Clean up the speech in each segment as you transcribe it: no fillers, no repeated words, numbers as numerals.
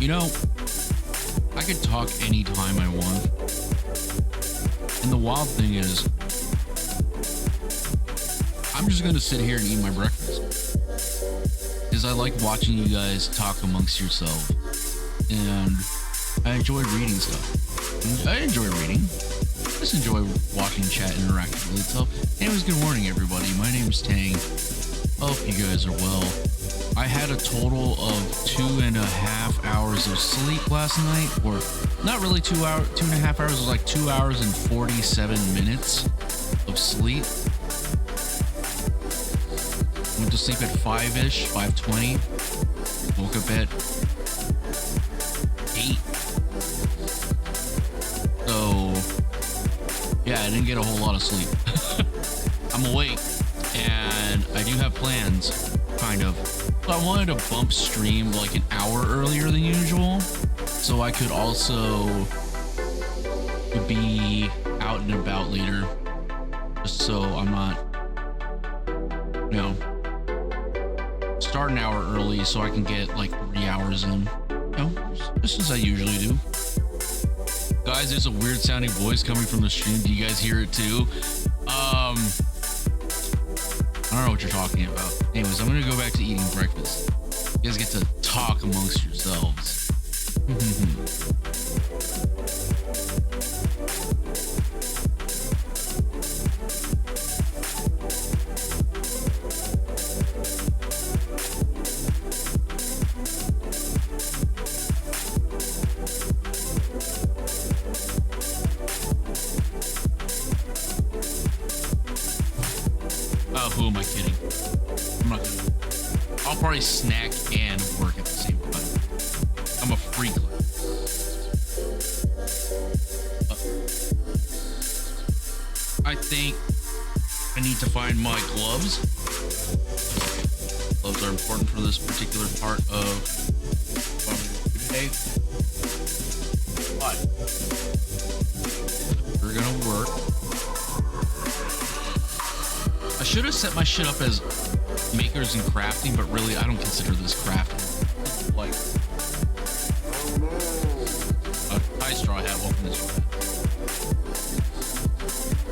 You know, I could talk anytime I want. And the wild thing is, I'm just gonna sit here and eat my breakfast. Because I like watching you guys talk amongst yourself. And I enjoy reading stuff. I enjoy reading. I just enjoy watching chat interact with itself. Anyways, good morning everybody. My name is Tang. Hope you guys are well. I had a total of 2.5 hours of sleep last night, or not really 2.5 hours, it was like 2 hours and 47 minutes of sleep. Went to sleep at 5-ish, 5:20. Woke up at 8. So, yeah, I didn't get a whole lot of sleep. I'm awake, and I do have plans, kind of. So I wanted to bump stream like an hour earlier than usual, so I could also be out and about later, just so I'm not, you know, start an hour early so I can get like 3 hours in, you know, just as I usually do. Guys, there's a weird sounding voice coming from the stream. Do you guys hear it too? I don't know what you're talking about. Anyways, I'm gonna go back to eating breakfast. You guys get to talk amongst yourselves. Who am I kidding? I'm not gonna. I'll probably snack and work at the same time. I'm a freak. I think I need to find my gloves. Gloves are important for this particular part of what I'm gonna do today. But we're gonna work. I should have set my shit up as makers and crafting, but really I don't consider this crafting. Like a pie straw hat, welcome this one.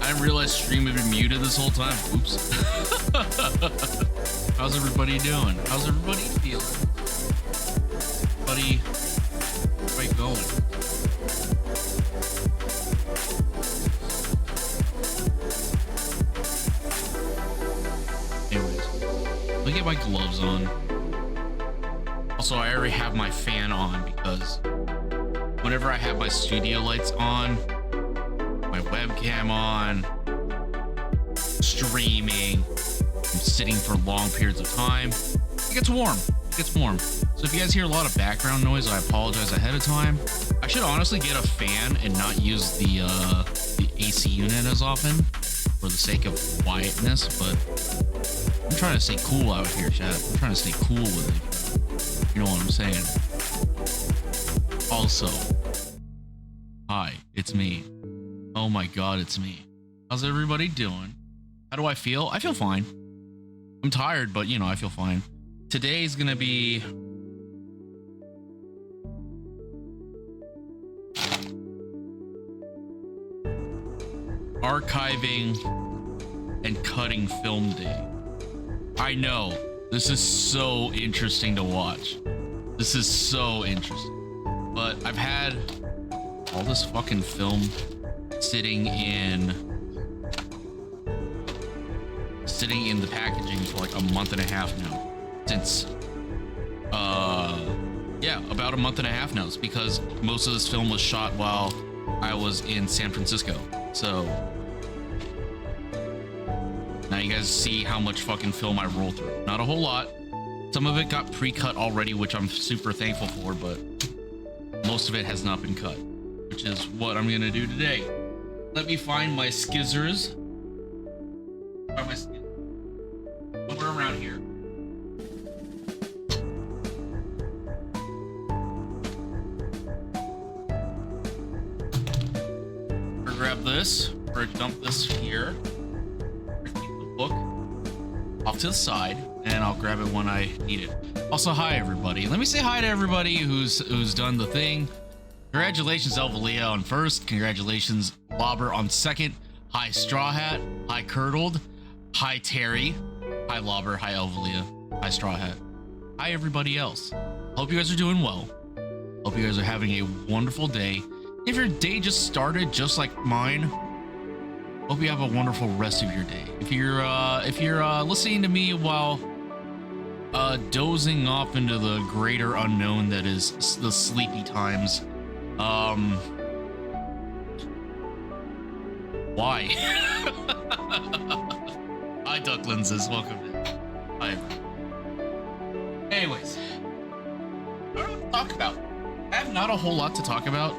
I didn't realize stream had been muted this whole time. Oops. How's everybody doing? How's everybody feeling? Buddy, where you going? Get my gloves on. Also, I already have my fan on because whenever I have my studio lights on, my webcam on, streaming, I'm sitting for long periods of time, it gets warm. It gets warm. So if you guys hear a lot of background noise, I apologize ahead of time. I should honestly get a fan and not use the AC unit as often for the sake of quietness, but I'm trying to stay cool out here, chat. I'm trying to stay cool with it. You know what I'm saying? Also, hi, it's me. Oh my god, it's me. How's everybody doing? How do I feel? I feel fine. I'm tired, but you know, I feel fine. Today's gonna be archiving and cutting film day. I know, this is so interesting to watch. This is so interesting. But I've had all this fucking film sitting in the packaging for like a month and a half now. Since yeah, about a month and a half now. It's because most of this film was shot while I was in San Francisco. So now you guys see how much fucking film I roll through. Not a whole lot. Some of it got pre-cut already, which I'm super thankful for, but most of it has not been cut, which is what I'm gonna do today. Let me find my skizzers. Somewhere around here. Grab this, or dump this here. Keep the book off to the side. and I'll grab it when I need it. Also, hi everybody. Let me say hi to everybody who's done the thing. Congratulations, Elvalia on first. Congratulations, Lobber on second. Hi, Straw Hat. Hi, Curdled. Hi, Terry. Hi, Lobber. Hi, Elvalia. Hi, Straw Hat. Hi, everybody else. Hope you guys are doing well. Hope you guys are having a wonderful day. If your day just started just like mine, hope you have a wonderful rest of your day. If you're listening to me while dozing off into the greater unknown that is the sleepy times, why? Hi, Duck Lenses. Welcome in. Hi. Anyways, I don't know what to talk about. I have not a whole lot to talk about.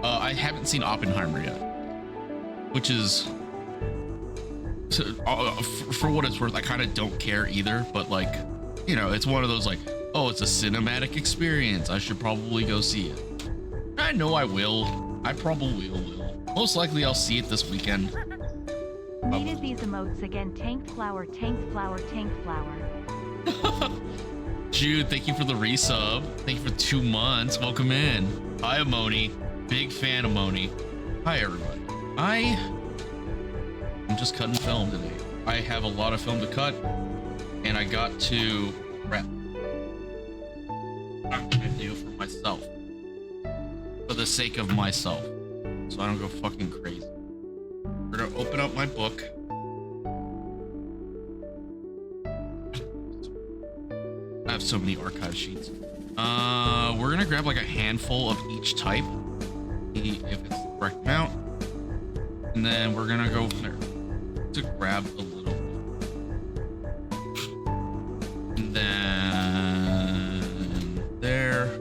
I haven't seen Oppenheimer yet, which is, for what it's worth, I kind of don't care either. But like, you know, it's one of those like, oh, it's a cinematic experience, I should probably go see it. I know I will. I probably will. Most likely I'll see it this weekend. Needed these emotes again. Tanked flower, tanked flower, tanked flower. Jude, thank you for the resub. Thank you for 2 months. Welcome in. Hi, Amoni. Big fan of Amoni. Hi, everybody. I'm just cutting film today. I have a lot of film to cut, and I got to prep. I'm gonna do for myself, for the sake of myself, so I don't go fucking crazy. We're gonna open up my book. I have so many archive sheets. We're gonna grab like a handful of each type, see if it's the correct amount, and then we're gonna go from there to grab a little bit. And then there.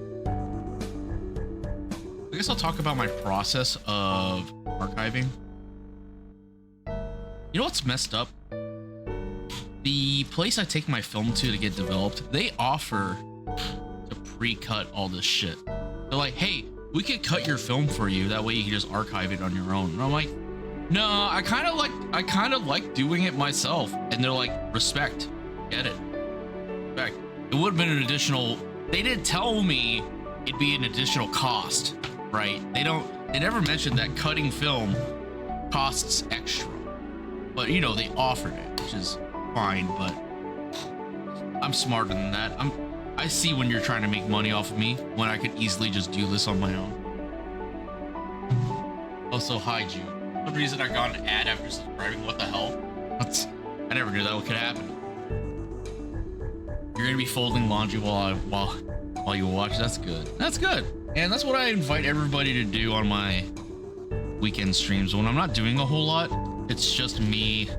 I guess I'll talk about my process of archiving. You know what's messed up? The place I take my film to get developed, they offer to pre-cut all this shit. They're like, hey, we could cut your film for you. That way you can just archive it on your own. And I'm like, no, I kind of like doing it myself. And they're like, respect, get it. Respect. It would have been an additional, they didn't tell me it'd be an additional cost, right? They never mentioned that cutting film costs extra. But you know, they offered it, which is fine, but I'm smarter than that. I see when you're trying to make money off of me, when I could easily just do this on my own. Also, hi, Jude. For some reason I got an ad after subscribing. What the hell? I never knew that could happen. You're gonna be folding laundry while you watch. That's good. That's good. And that's what I invite everybody to do on my weekend streams. When I'm not doing a whole lot, it's just me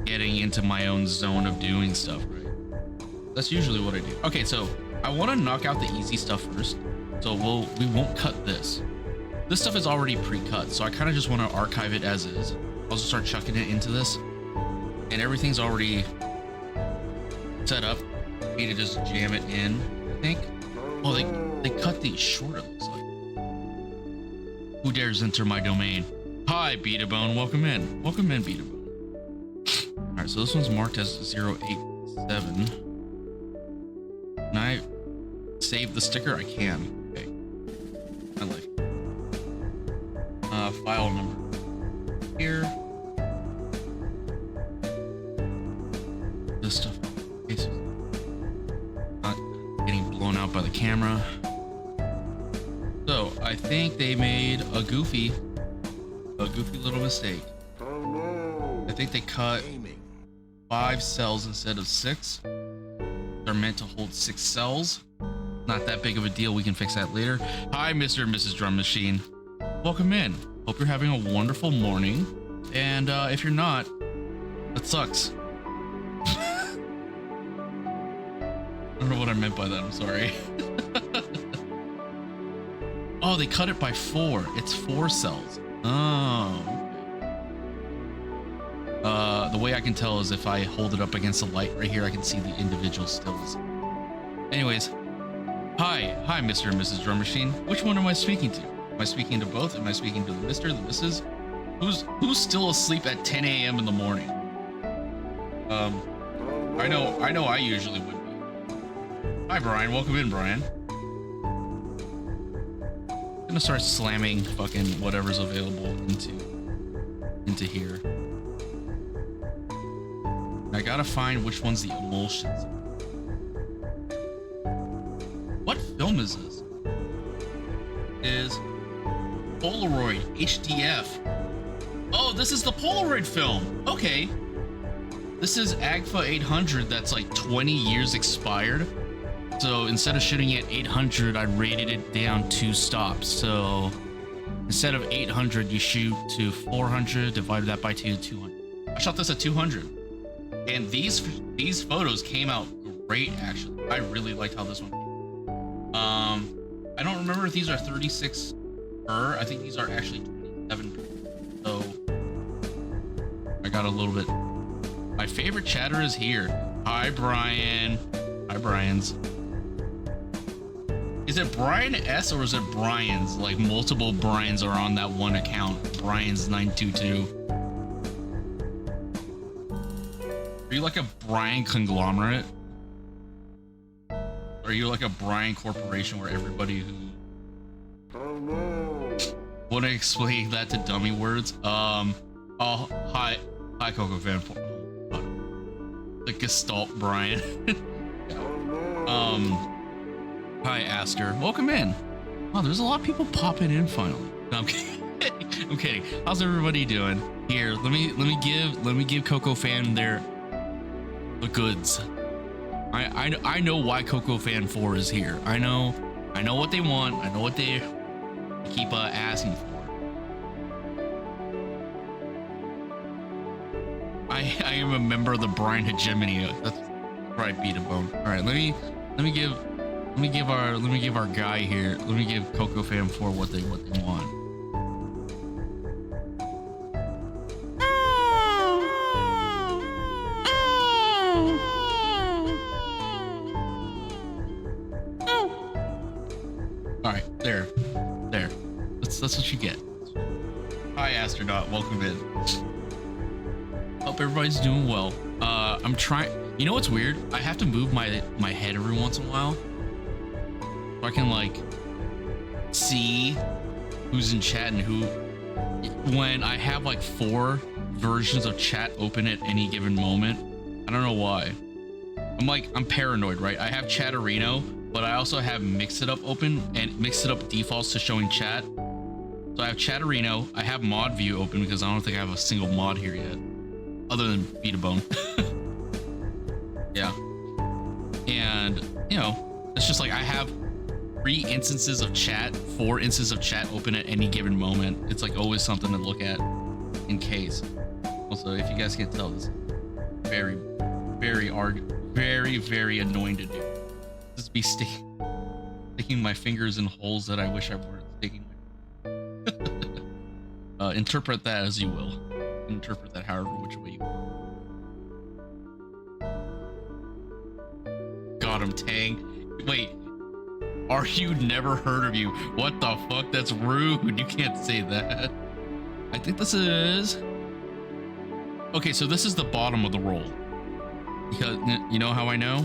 getting into my own zone of doing stuff, right? That's usually what I do. Okay, so I want to knock out the easy stuff first. So we won't cut this. This stuff is already pre-cut, so I kind of just want to archive it as is. I'll just start chucking it into this, and everything's already set up. I need to just jam it in, I think. Oh, they cut these short, it looks like. Who dares enter my domain? Hi, Beatabone. Welcome in. Welcome in, Beatabone. All right, so this one's marked as 087. Can I save the sticker? I can. Okay. I like it. File number here. This stuff. Okay, so not getting blown out by the camera. So I think they made a goofy little mistake. I think they cut 5 cells instead of 6. They're meant to hold 6 cells. Not that big of a deal. We can fix that later. Hi, Mr. and Mrs. Drum Machine. Welcome in. Hope you're having a wonderful morning. And if you're not, that sucks. I don't know what I meant by that. I'm sorry. Oh, they cut it by 4. It's 4 cells. Oh. The way I can tell is if I hold it up against the light right here, I can see the individual stills. Anyways, hi, Mr. and Mrs. Drum Machine. Which one am I speaking to? Am I speaking to both? Am I speaking to the Mr., the Mrs.? Who's still asleep at 10 a.m. in the morning? I know I usually would be. Hi, Brian. Welcome in, Brian. I'm gonna start slamming fucking whatever's available into here. I gotta find which one's the emulsions. What film is this? Is Polaroid HDF. Oh, this is the Polaroid film. Okay. This is AGFA 800 that's like 20 years expired. So instead of shooting at 800, I rated it down 2 stops. So instead of 800, you shoot to 400, divide that by 200. I shot this at 200. And these photos came out great, actually. I really liked how this one came. I don't remember if these are 36 per. I think these are actually 27 per. So I got a little bit. My favorite chatter is here. Hi, Brian. Hi, Brian's. Is it Brian S or is it Brian's? Like multiple Brian's are on that one account. Brian's 922. Are you like a Brian conglomerate? Are you like a Brian corporation where everybody who want to explain that to dummy words? Oh, hi Coco Fan. The Gestalt Brian. Hi Aster. Welcome in. Oh, there's a lot of people popping in finally. No, I'm kidding. I'm kidding. How's everybody doing? Here, let me give Coco Fan the goods. I know why Coco Fan 4 is here. I know what they want. I know what they keep asking for. I am a member of the Brian hegemony. That's right, beat a bone. All right, let me give our guy here. Let me give Coco Fan 4 what they want. All right, there. That's what you get. Hi, astronaut. Welcome in. Hope everybody's doing well. I'm trying. You know what's weird? I have to move my head every once in a while, so I can like see who's in chat and who. When I have like 4 versions of chat open at any given moment, I don't know why. I'm paranoid, right? I have Chatterino, but I also have Mix It Up open, and Mix It Up defaults to showing chat. So I have Chatterino, I have Mod View open because I don't think I have a single mod here yet, other than Beat a Bone. Yeah. And, you know, it's just like I have 3 instances of chat, 4 instances of chat open at any given moment. It's like always something to look at in case. Also, if you guys can't tell, this is very, very annoying to do. Just be sticking my fingers in holes that I wish I weren't sticking. Interpret that as you will. Interpret that however which way you want. Got him, Tang. Wait, are you? Never heard of you? What the fuck? That's rude. You can't say that. I think this is. Okay, so this is the bottom of the roll. Because you know how I know?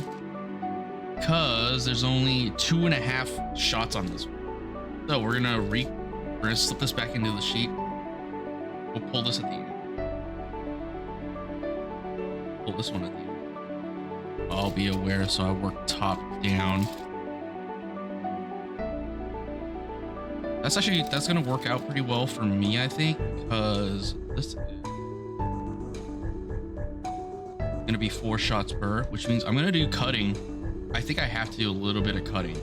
Because there's only 2.5 shots on this one. So we're gonna slip this back into the sheet. We'll pull this at the end. Pull this one at the end. I'll be aware, so I work top down. That's gonna work out pretty well for me, I think, because this is gonna be 4 shots per, which means I'm gonna do cutting. I think I have to do a little bit of cutting.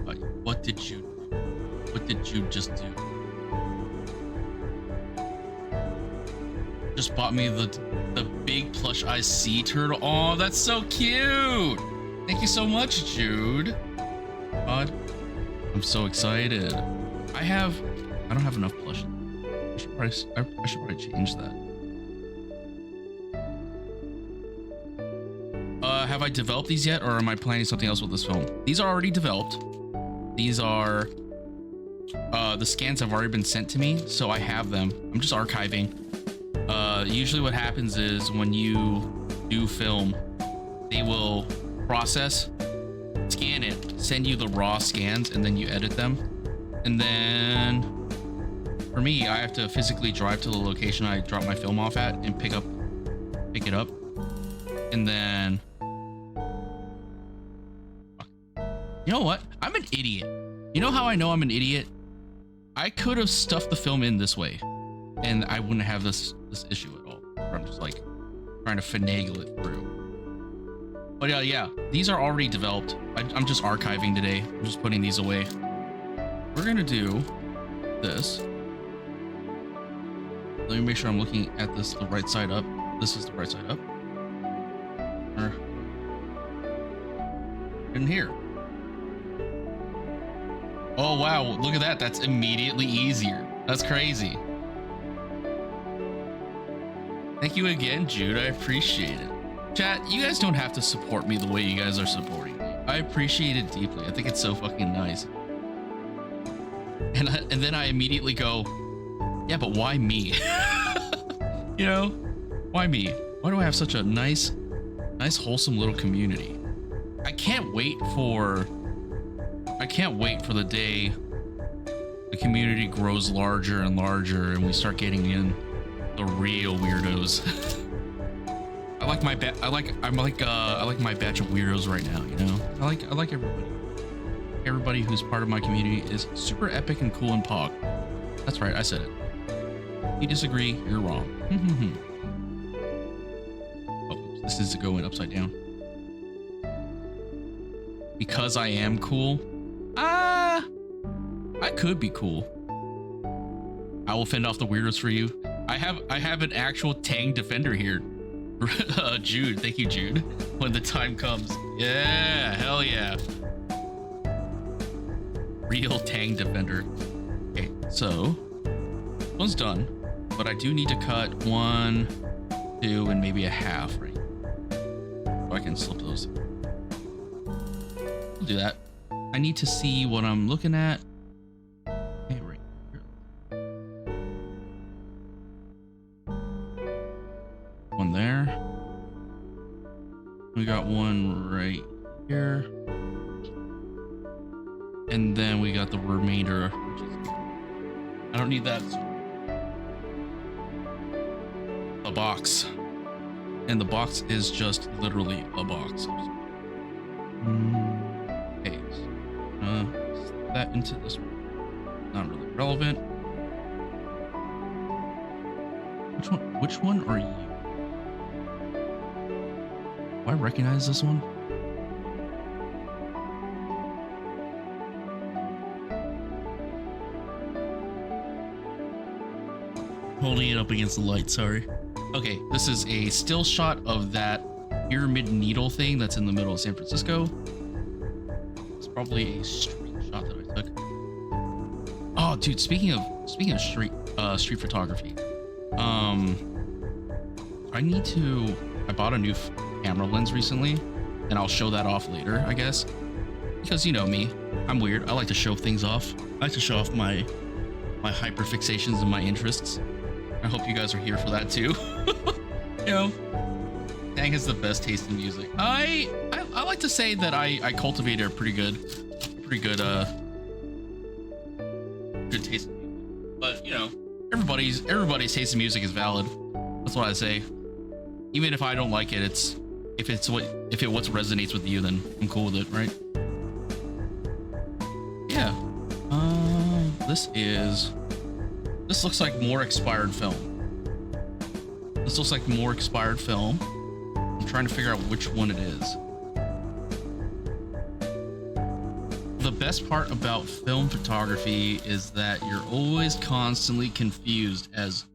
But what did you just do? Just bought me the big plush eyes sea turtle. Oh, that's so cute. Thank you so much, Jude. God, I'm so excited. I don't have enough plush. I should probably change that. Have I developed these yet, or am I planning something else with this film? These are already developed. These are The scans have already been sent to me, so I have them. I'm just archiving. Usually what happens is when you do film, they will process, scan it, send you the raw scans, and then you edit them. And then for me, I have to physically drive to the location I drop my film off at and pick it up. And then, you know what? I'm an idiot. You know how I know I'm an idiot? I could have stuffed the film in this way and I wouldn't have this issue at all. I'm just like trying to finagle it through. But yeah, these are already developed. I'm just archiving today. I'm just putting these away. We're gonna do this. Let me make sure I'm looking at this the right side up. This is the right side up. In here. Oh wow, look at that. That's immediately easier. That's crazy. Thank you again, Jude. I appreciate it. Chat, you guys don't have to support me the way you guys are supporting me. I appreciate it deeply. I think it's so fucking nice. And then I immediately go, yeah, but why me? You know, why me? Why do I have such a nice, wholesome little community? I can't wait for the day the community grows larger and larger and we start getting in the real weirdos. I like my batch of weirdos right now, you know? I like everybody. Everybody who's part of my community is super epic and cool and pog. That's right, I said it. If you disagree, you're wrong. Oh, this is going upside down. Because I am cool. I could be cool. I will fend off the weirdos for you. I have an actual Tang defender here. Jude, thank you, Jude. When the time comes. Yeah, hell yeah. Real Tang defender. Okay, so this one's done, but I do need to cut 1, 2, and maybe a half, right? So I can slip those. I'll do that. I need to see what I'm looking at. Okay, right here. One there. We got one right here. And then we got the remainder, which is, I don't need that. A box. And the box is just literally a box. Okay. Slip that into this one. Not really relevant. Which one are you? Do I recognize this one? Holding it up against the light, sorry. Okay, this is a still shot of that pyramid needle thing that's in the middle of San Francisco. It's probably a street shot that I took. Oh, dude, speaking of street photography, I bought a new camera lens recently, and I'll show that off later, I guess, because you know me, I'm weird. I like to show things off. I like to show off my hyperfixations and my interests. I hope you guys are here for that too. You know, Tang has the best taste in music. I like to say that I cultivated a pretty good taste in music. But you know, everybody's taste in music is valid. That's what I say. Even if I don't like it, if it what resonates with you, then I'm cool with it, right? Yeah. This looks like more expired film. This looks like more expired film. I'm trying to figure out which one it is. The best part about film photography is that you're always constantly confused as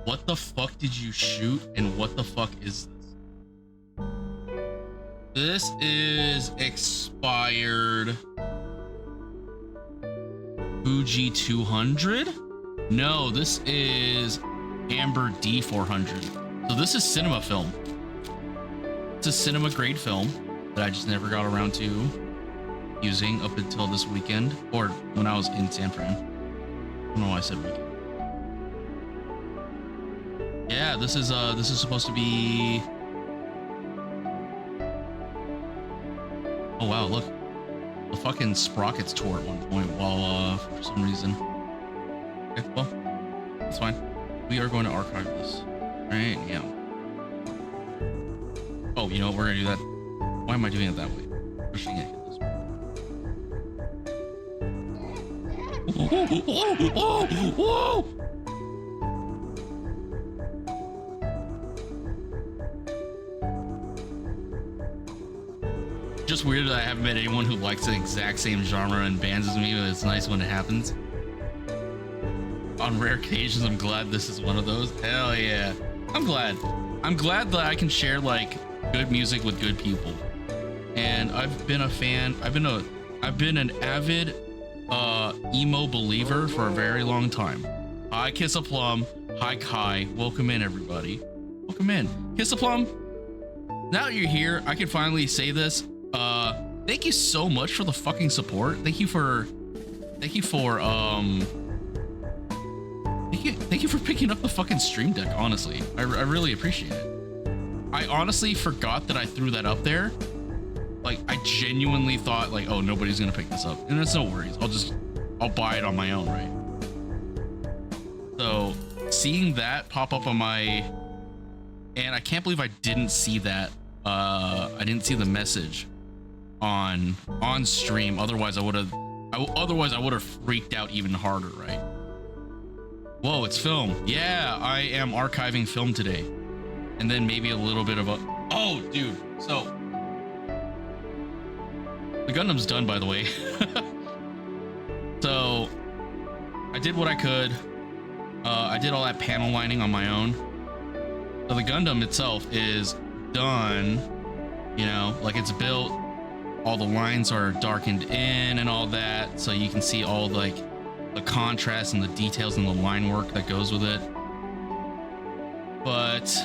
what the fuck did you shoot and what the fuck is this? This is expired Fuji 200? No, this is Amber D400. So this is cinema film. It's a cinema grade film that I just never got around to using up until this weekend, or when I was in San Fran. don't know why I said weekend. Yeah, this is supposed to be. Oh wow, look. The fucking Sprockets tour at one point while for some reason. Okay, well, that's fine. We are going to archive this. Right, yeah. Oh, you know what, we're gonna do that. Why am I doing it that way? Pushing it this way. Whoa! Whoa! Just weird that I haven't met anyone who likes the exact same genre and bands as me, but it's nice when it happens. On rare occasions, I'm glad this is one of those. Hell yeah. I'm glad that I can share like good music with good people. And I've been a fan. I've been an avid emo believer for a very long time. Hi Kiss a Plum. Hi Kai. Welcome in, everybody. Welcome in. Kiss a Plum. Now that you're here, I can finally say this. Thank you so much for the fucking support. Thank you for picking up the fucking stream deck, honestly. I really appreciate it. I honestly forgot that I threw that up there. Like, I genuinely thought like, oh, nobody's gonna pick this up. And it's no worries. I'll buy it on my own, right? So seeing that pop up on my, and I can't believe I didn't see that. I didn't see the message on stream. Otherwise I would have freaked out even harder, right? Whoa, it's film. Yeah, I am archiving film today. And then maybe a little bit of a, oh dude, so the Gundam's done, by the way. So I did what I could. I did all that panel lining on my own. So the Gundam itself is done, you know, like it's built, all the lines are darkened in and all that, so you can see all like the contrast and the details and the line work that goes with it. But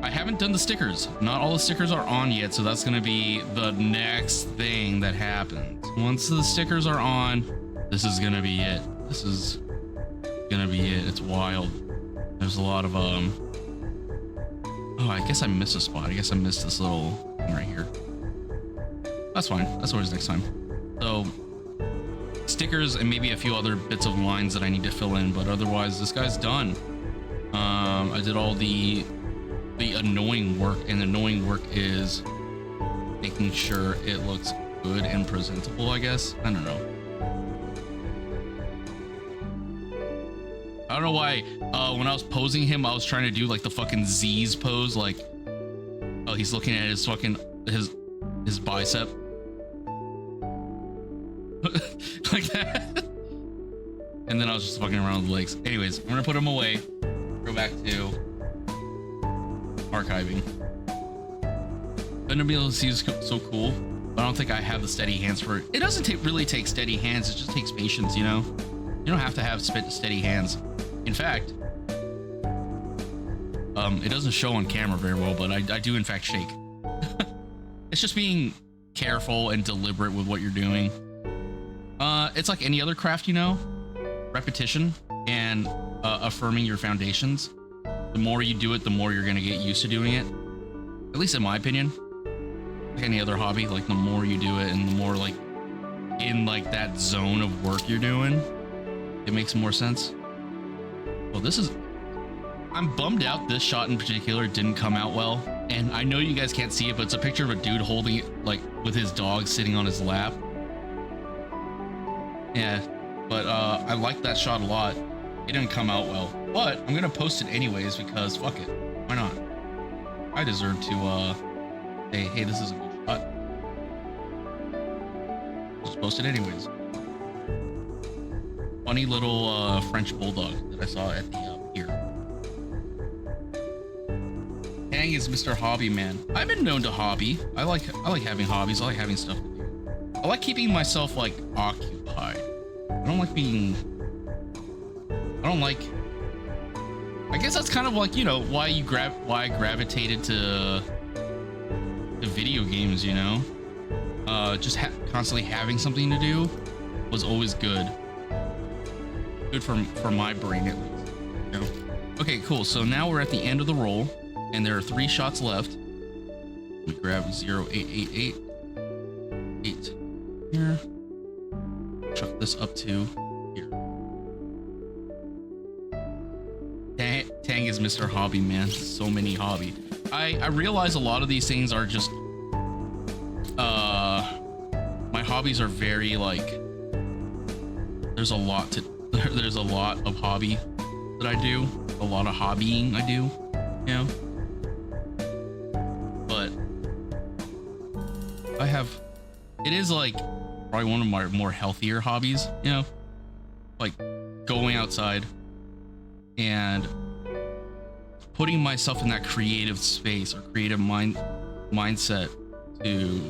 I haven't done the stickers. Not all the stickers are on yet, so that's gonna be the next thing that happens. Once the stickers are on, this is gonna be it. This is gonna be it. It's wild. There's a lot of oh, I guess I missed a spot. I guess I missed this little thing right here. That's fine. That's always next time. So stickers and maybe a few other bits of lines that I need to fill in, but otherwise this guy's done. I did all the annoying work, and the annoying work is making sure it looks good and presentable, I guess. I don't know. I don't know why when I was posing him, I was trying to do like the fucking Z's pose, like, oh, he's looking at his fucking his bicep. Like that. And then I was just fucking around with the legs. Anyways, I'm gonna put him away. Go back to archiving. Gonna be able to see is so cool, but I don't think I have the steady hands for it. It doesn't really take steady hands. It just takes patience, you know. You don't have to have steady hands. In fact, it doesn't show on camera very well, but I do in fact shake. It's just being careful and deliberate with what you're doing. It's like any other craft, you know, repetition and affirming your foundations. The more you do it, the more you're gonna get used to doing it. At least in my opinion. Like any other hobby, like the more you do it and the more like in like that zone of work you're doing, it makes more sense. Well, this is, I'm bummed out this shot in particular didn't come out well. And I know you guys can't see it, but it's a picture of a dude holding it like with his dog sitting on his lap. Yeah, but I like that shot a lot. It didn't come out well, but I'm gonna post it anyways because fuck it, why not? I deserve to say, hey, this is a good shot. Just post it anyways. Funny little French bulldog that I saw at the pier. Tang is Mr. Hobby Man. I've been known to hobby. I like having hobbies. I like having stuff to do. I like keeping myself like occupied. I don't like being. I guess that's kind of like, you know, why I gravitated to video games, you know. Just constantly having something to do was always good. Good for my brain at least. You know? Okay, cool. So now we're at the end of the roll, and there are 3 shots left. We grab 0888. 8 here. Chuck this up to here. Tang is Mr. Hobby, man. So many hobby. I realize a lot of these things are just my hobbies are very like there's a lot of hobby that I do, a lot of hobbying I do, you know. But it is like probably one of my more healthier hobbies, you know, like going outside and putting myself in that creative space or creative mindset to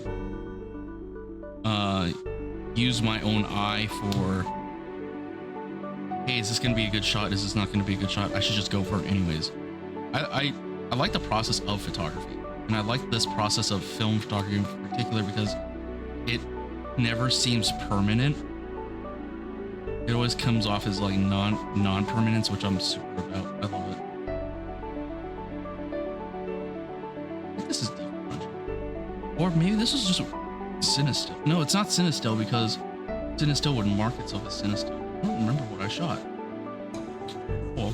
use my own eye for, hey, is this gonna be a good shot? Is this not gonna be a good shot? I should just go for it anyways. I like the process of photography, and I like this process of film photography in particular because it never seems permanent. It always comes off as like non-permanence, which I'm super about. I love it. I think this is deep punch, or maybe this is just Cinestill. No, it's not Cinestill because Cinestill would mark itself as Cinestill. I don't remember what I shot. Well,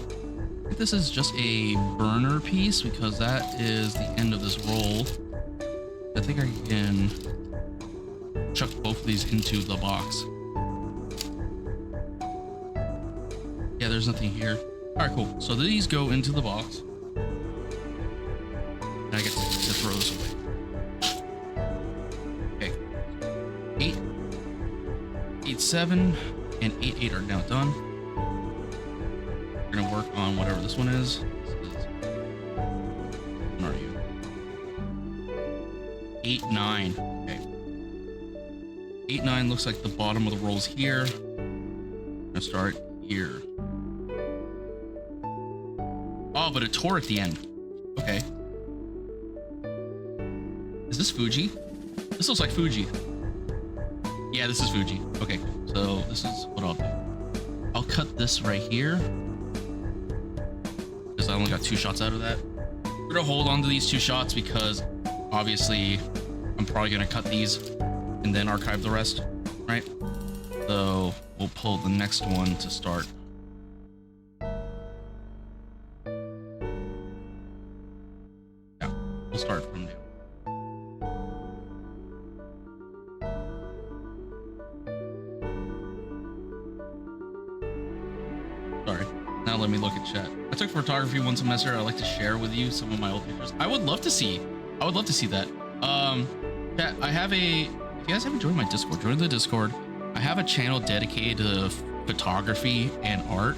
I think this is just a burner piece because that is the end of this roll. I think I can chuck both of these into the box. Yeah, there's nothing here. All right, cool. So these go into the box. And I get to throw this away. Okay. 8, 8, 7, and 8, 8 are now done. We're gonna work on whatever this one is. What are you? 8, 9. Okay. 8, 9 looks like the bottom of the rolls here. I'm gonna start here. Oh, but it tore at the end. Okay. Is this Fuji? This looks like Fuji. Yeah, this is Fuji. Okay, cool. So this is what I'll do. I'll cut this right here because I only got 2 shots out of that. We're gonna hold on to these 2 shots because obviously I'm probably gonna cut these and then archive the rest, right? So we'll pull the next one to start. Yeah, we'll start from there. Sorry. Now let me look at chat. I took photography one semester. I'd like to share with you some of my old pictures. I would love to see that. Chat, I have a, if you guys haven't joined my Discord, join the Discord. I have a channel dedicated to photography and art.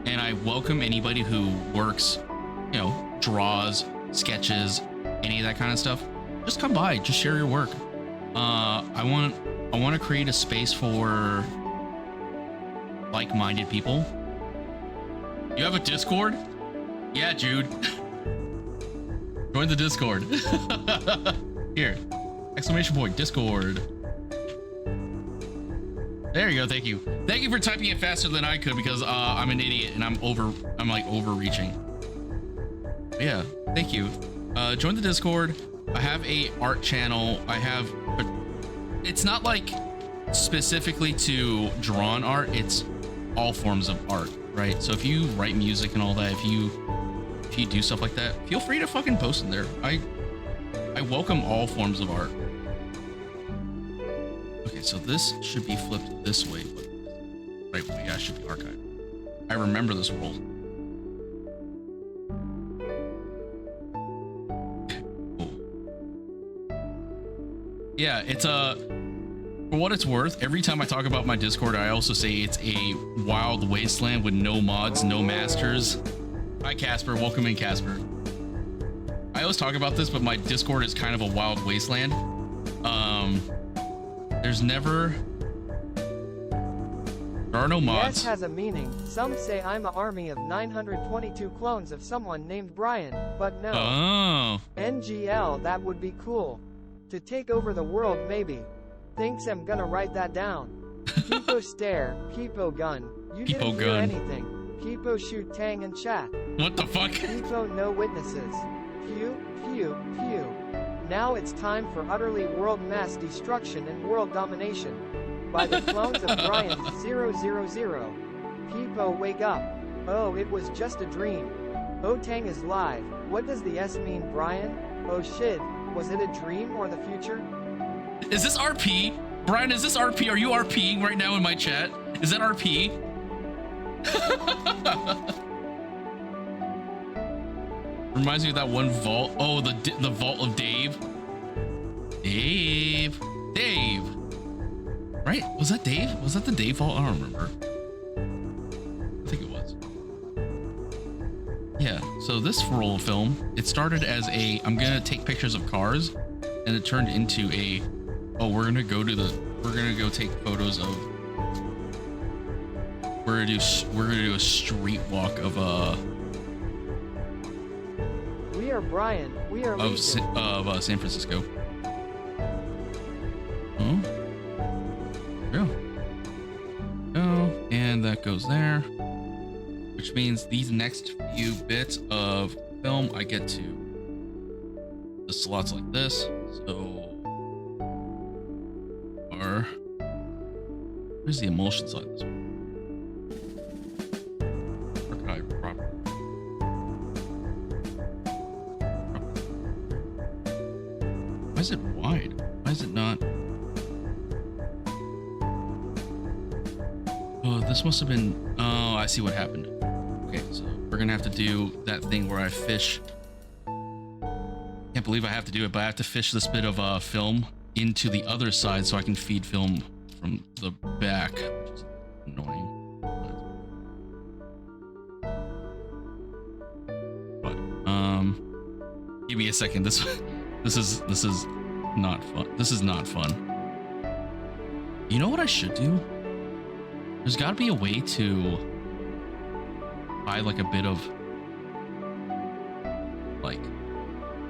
And I welcome anybody who works, you know, draws, sketches, any of that kind of stuff. Just come by, just share your work. I want to create a space for like-minded people. You have a Discord? Yeah, Jude. Join the Discord. Here, exclamation point, Discord. There you go. Thank you. Thank you for typing it faster than I could because I'm an idiot and I'm like overreaching. But yeah, thank you. Join the Discord. I have a art channel. It's not like specifically to drawn art. It's all forms of art, right? So if you write music and all that, if you do stuff like that, feel free to fucking post in there. I welcome all forms of art. Okay, so this should be flipped this way, but right way. Yeah, it should be archived. I remember this roll. Cool. Yeah, it's for what it's worth, every time I talk about my Discord, I also say it's a wild wasteland with no mods, no masters. Hi, Casper. Welcome in, Casper. I always talk about this, but my Discord is kind of a wild wasteland. There are no mods. Yes has a meaning. Some say I'm an army of 922 clones of someone named Brian, but no. Oh. NGL, that would be cool. To take over the world, maybe. Thinks I'm gonna write that down. People stare, people gun. You People didn't hear gun. anything. People shoot Tang and chat. What the fuck? People no witnesses. Pew, pew, pew. Now it's time for utterly world mass destruction and world domination. By the clones of Brian 000. People wake up. Oh, it was just a dream. Oh, Tang is live. What does the S mean, Brian? Oh shit, was it a dream or the future? Is this RP? Brian, is this RP? Are you RPing right now in my chat? Is that RP? Reminds me of that one vault. Oh, the vault of Dave. Dave. Right? Was that Dave? Was that the Dave vault? I don't remember. I think it was. Yeah. So this roll of film, it started as a I'm gonna take pictures of cars, and it turned into a we're gonna go take photos of. We're gonna do a street walk of We are Brian. We are San Francisco. Oh, yeah. Oh, and that goes there, which means these next few bits of film I get to the slots like this. So, where's the emulsion side of this one? Archive property. Why is it wide? Why is it not? Oh, this must have been. Oh, I see what happened. Okay, so we're gonna have to do that thing where I fish. Can't believe I have to do it, but I have to fish this bit of film into the other side so I can feed film from the back, which is annoying. But give me a second. This is not fun. This is not fun. You know what I should do? There's got to be a way to buy like a bit of like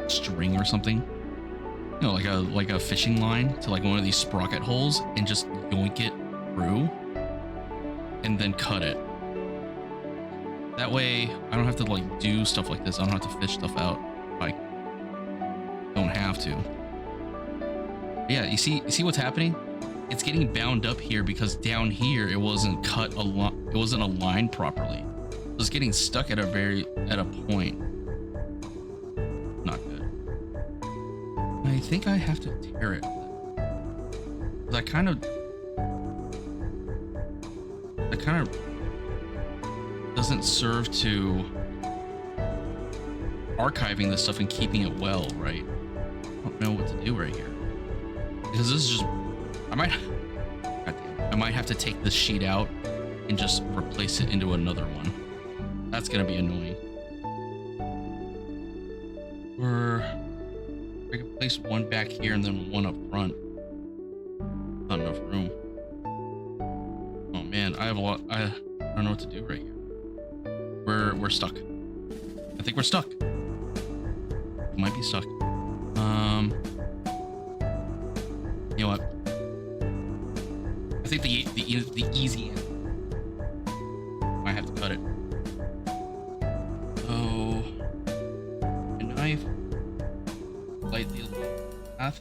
string or something. You know, like a fishing line to like one of these sprocket holes and just yoink it through and then cut it. That way I don't have to like do stuff like this. I don't have to fish stuff out. I don't have to. Yeah, you see what's happening? It's getting bound up here because down here it wasn't cut it wasn't aligned properly. So it's getting stuck at a point. Not good. I think I have to tear it. That kind of doesn't serve to archiving this stuff and keeping it well, right? I don't know what to do right here. Because this is just I might have to take this sheet out and just replace it into another one. That's gonna be annoying. Or I can place one back here and then one up front. Not enough room. Oh man, I have a lot. I don't know what to do right here. We're stuck. I think we're stuck. We might be stuck. You know what? I think the easy end. I have to cut it. Oh, a knife. Lightly path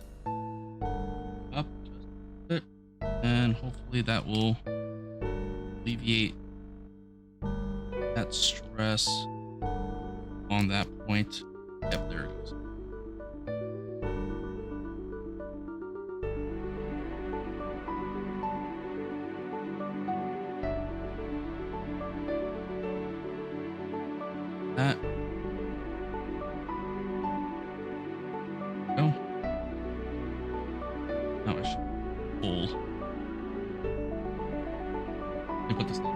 up, just a bit, and hopefully that will alleviate that stress on that point. Yep, there it goes. That. Go. Now I should pull. Let me put this down.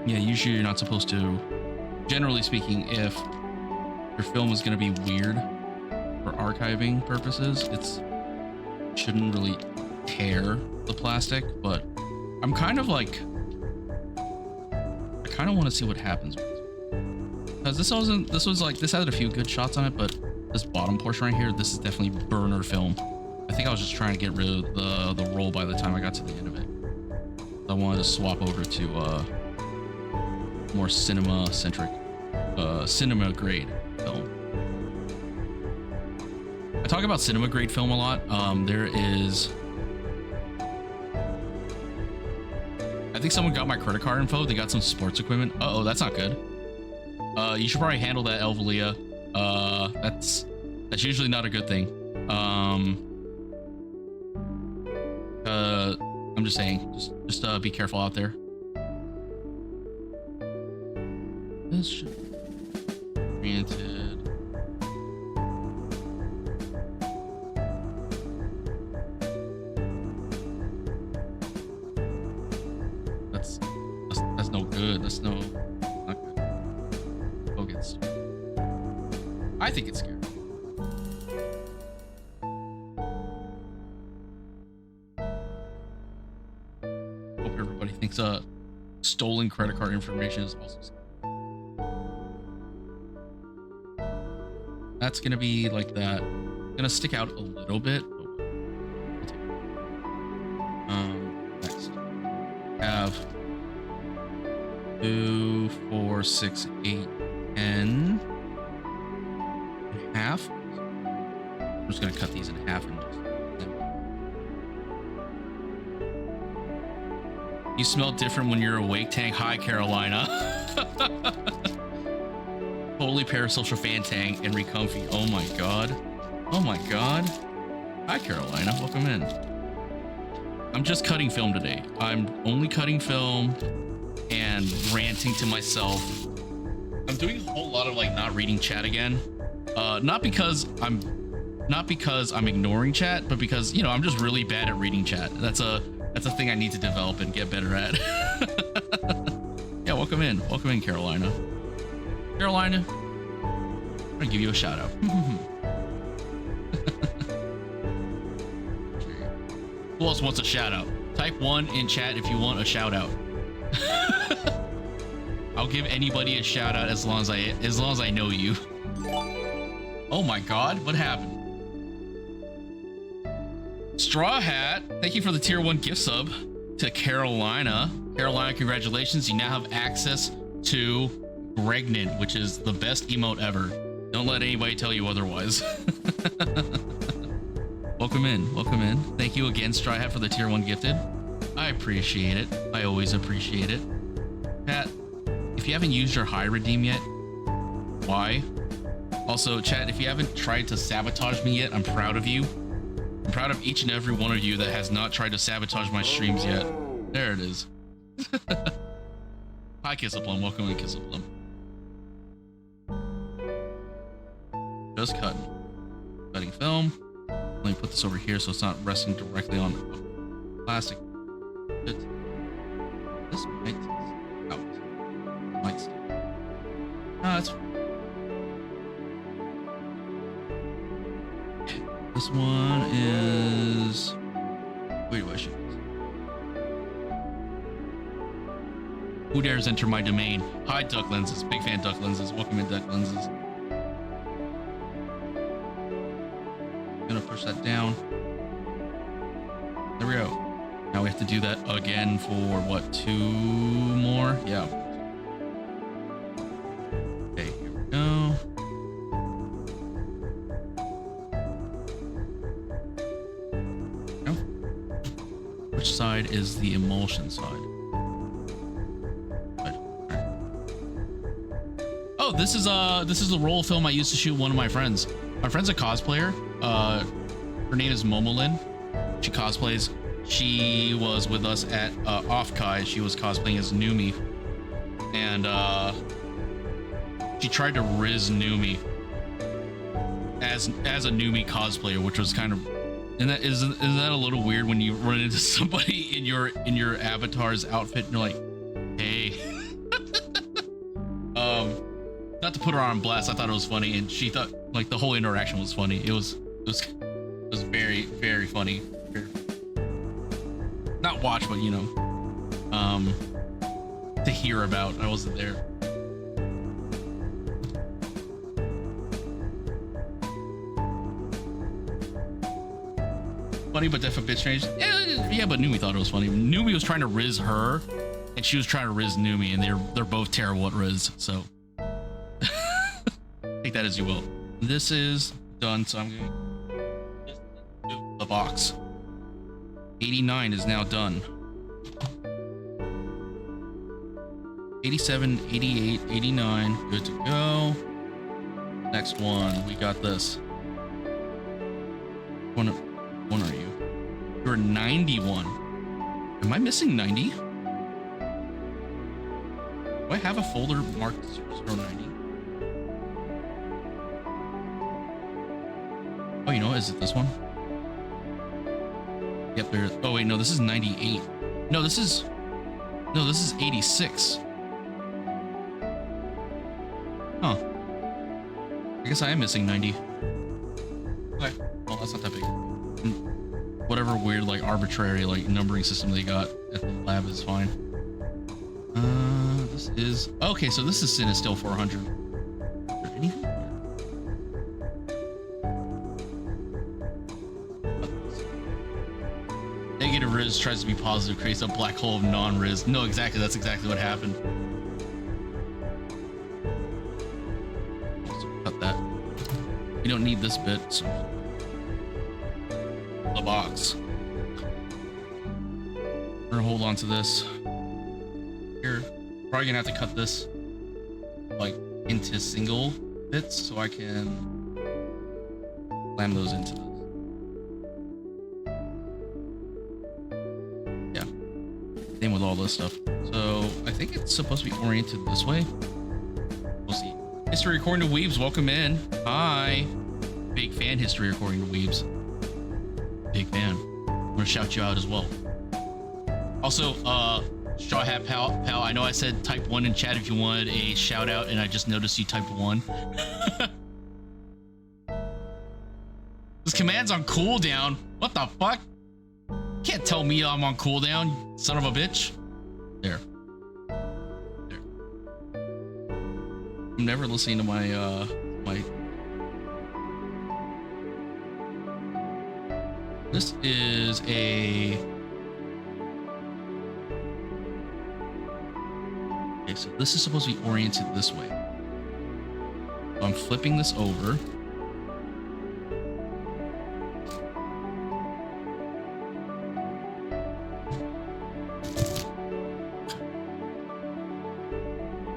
Yeah, usually you're not supposed to. Generally speaking, if your film is going to be weird for archiving purposes, it shouldn't really tear the plastic, but I'm kind of like, I kind of want to see what happens with it. Because this was like, this had a few good shots on it, but this bottom portion right here, this is definitely burner film. I think I was just trying to get rid of the roll by the time I got to the end of it. I wanted to swap over to more cinema centric, cinema grade film. I talk about cinema grade film a lot. There is, I think someone got my credit card info. They got some sports equipment. Uh-oh, that's not good. You should probably handle that, Elvalia. That's usually not a good thing. I'm just saying, just be careful out there. This should be oriented. That's no good. That's not good. Oh, it's, I think it's scary. Hope everybody thinks stolen credit card information is also scary. That's gonna be like that. Gonna stick out a little bit. Next have 2, 4, 6, 8, 10 and half. I'm just gonna cut these in half and just. You smell different when you're awake, Tang. Hi, Carolina. Totally parasocial fan, Tang, and recomfy. Oh my god. Oh my god. Hi, Carolina. Welcome in. I'm just cutting film today. I'm only cutting film and ranting to myself. I'm doing a whole lot of like not reading chat again. Not because I'm ignoring chat, but because, you know, I'm just really bad at reading chat. That's a thing I need to develop and get better at. Yeah, welcome in. Welcome in, Carolina. Carolina, I'm gonna give you a shout out. Who else wants a shout out? Type 1 in chat if you want a shout out. I'll give anybody a shout out as long as I know you. Oh my god, what happened? Straw Hat, thank you for the tier 1 gift sub to Carolina. Carolina, congratulations. You now have access to Pregnant, which is the best emote ever. Don't let anybody tell you otherwise. Welcome in. Welcome in. Thank you again, Straw Hat, for the tier 1 gifted. I appreciate it. I always appreciate it. Pat, if you haven't used your high redeem yet, why? Also, chat, if you haven't tried to sabotage me yet, I'm proud of you. I'm proud of each and every one of you that has not tried to sabotage my streams yet. There it is. Hi, Kissaplum. Welcome in, Kissaplum. Just cutting film. Let me put this over here so it's not resting directly on plastic. This might out. Might stay. No, that's fine. This one is. Wait, what should? Who dares enter my domain? Hi, Duck Lenses. Big fan, Duck Lenses. Welcome in, Duck Lenses. Gonna push that down. There we go. Now we have to do that again for what, 2 more? Yeah. Okay, here we go. Which side is the emulsion side? Oh, this is the roll film I used to shoot one of my friends. My friend's a cosplayer. Her name is Momolin. She cosplays. She was with us at Off-Kai. She was cosplaying as Numi, and she tried to riz Numi as a Numi cosplayer, which was kind of. And that isn't that a little weird when you run into somebody in your avatar's outfit and you're like, hey. Not to put her on blast, I thought it was funny, and she thought like the whole interaction was funny. It was very, very funny. Not watch, but you know, to hear about. I wasn't there. funny, but definitely a bit strange. Yeah, but Numi thought it was funny. Numi was trying to riz her, and she was trying to riz Numi, and they're both terrible at riz. So take that as you will. This is done, so I'm going to the box. 89 is now done. 87, 88, 89, good to go. Next one, we got this. One are you? You're 91. Am I missing 90? Do I have a folder marked 0090? Oh, you know what? Is it this one? Yep, there. Oh wait, no, this is 98. No, this is 86. Huh. I guess I am missing 90. Okay. Well, that's not that big. Whatever weird, like, arbitrary, like, numbering system they got at the lab is fine. This is... Okay, so this is Sin is still 400. Is there anything there? Negative Riz tries to be positive, creates a black hole of non-Riz. No, exactly. That's exactly what happened. Cut that. You don't need this bit, so... The box. We're gonna hold on to this. Here, probably gonna have to cut this like into single bits so I can slam those into this. Yeah. Same with all this stuff. So I think it's supposed to be oriented this way. We'll see. History according to Weebs, welcome in. Hi. Big fan history according to Weebs. Big fan. I'm gonna shout you out as well. Also, Straw Hat Pal, I know I said type 1 in chat if you wanted a shout out, and I just noticed you typed 1. This command's on cooldown. What the fuck? Can't tell me I'm on cooldown, son of a bitch. There. There. I'm never listening to my my... This is a... Okay, so this is supposed to be oriented this way. So I'm flipping this over.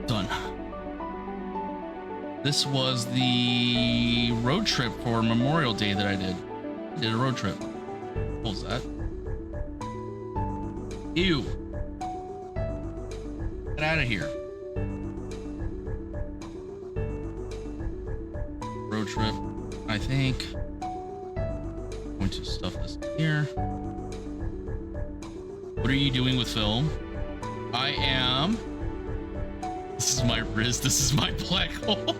Done. This was the road trip for Memorial Day that I did. I did a road trip. What was that? Ew. Get out of here. Road trip. I think. I'm going to stuff this here. What are you doing with film? I am. This is my wrist. This is my black hole.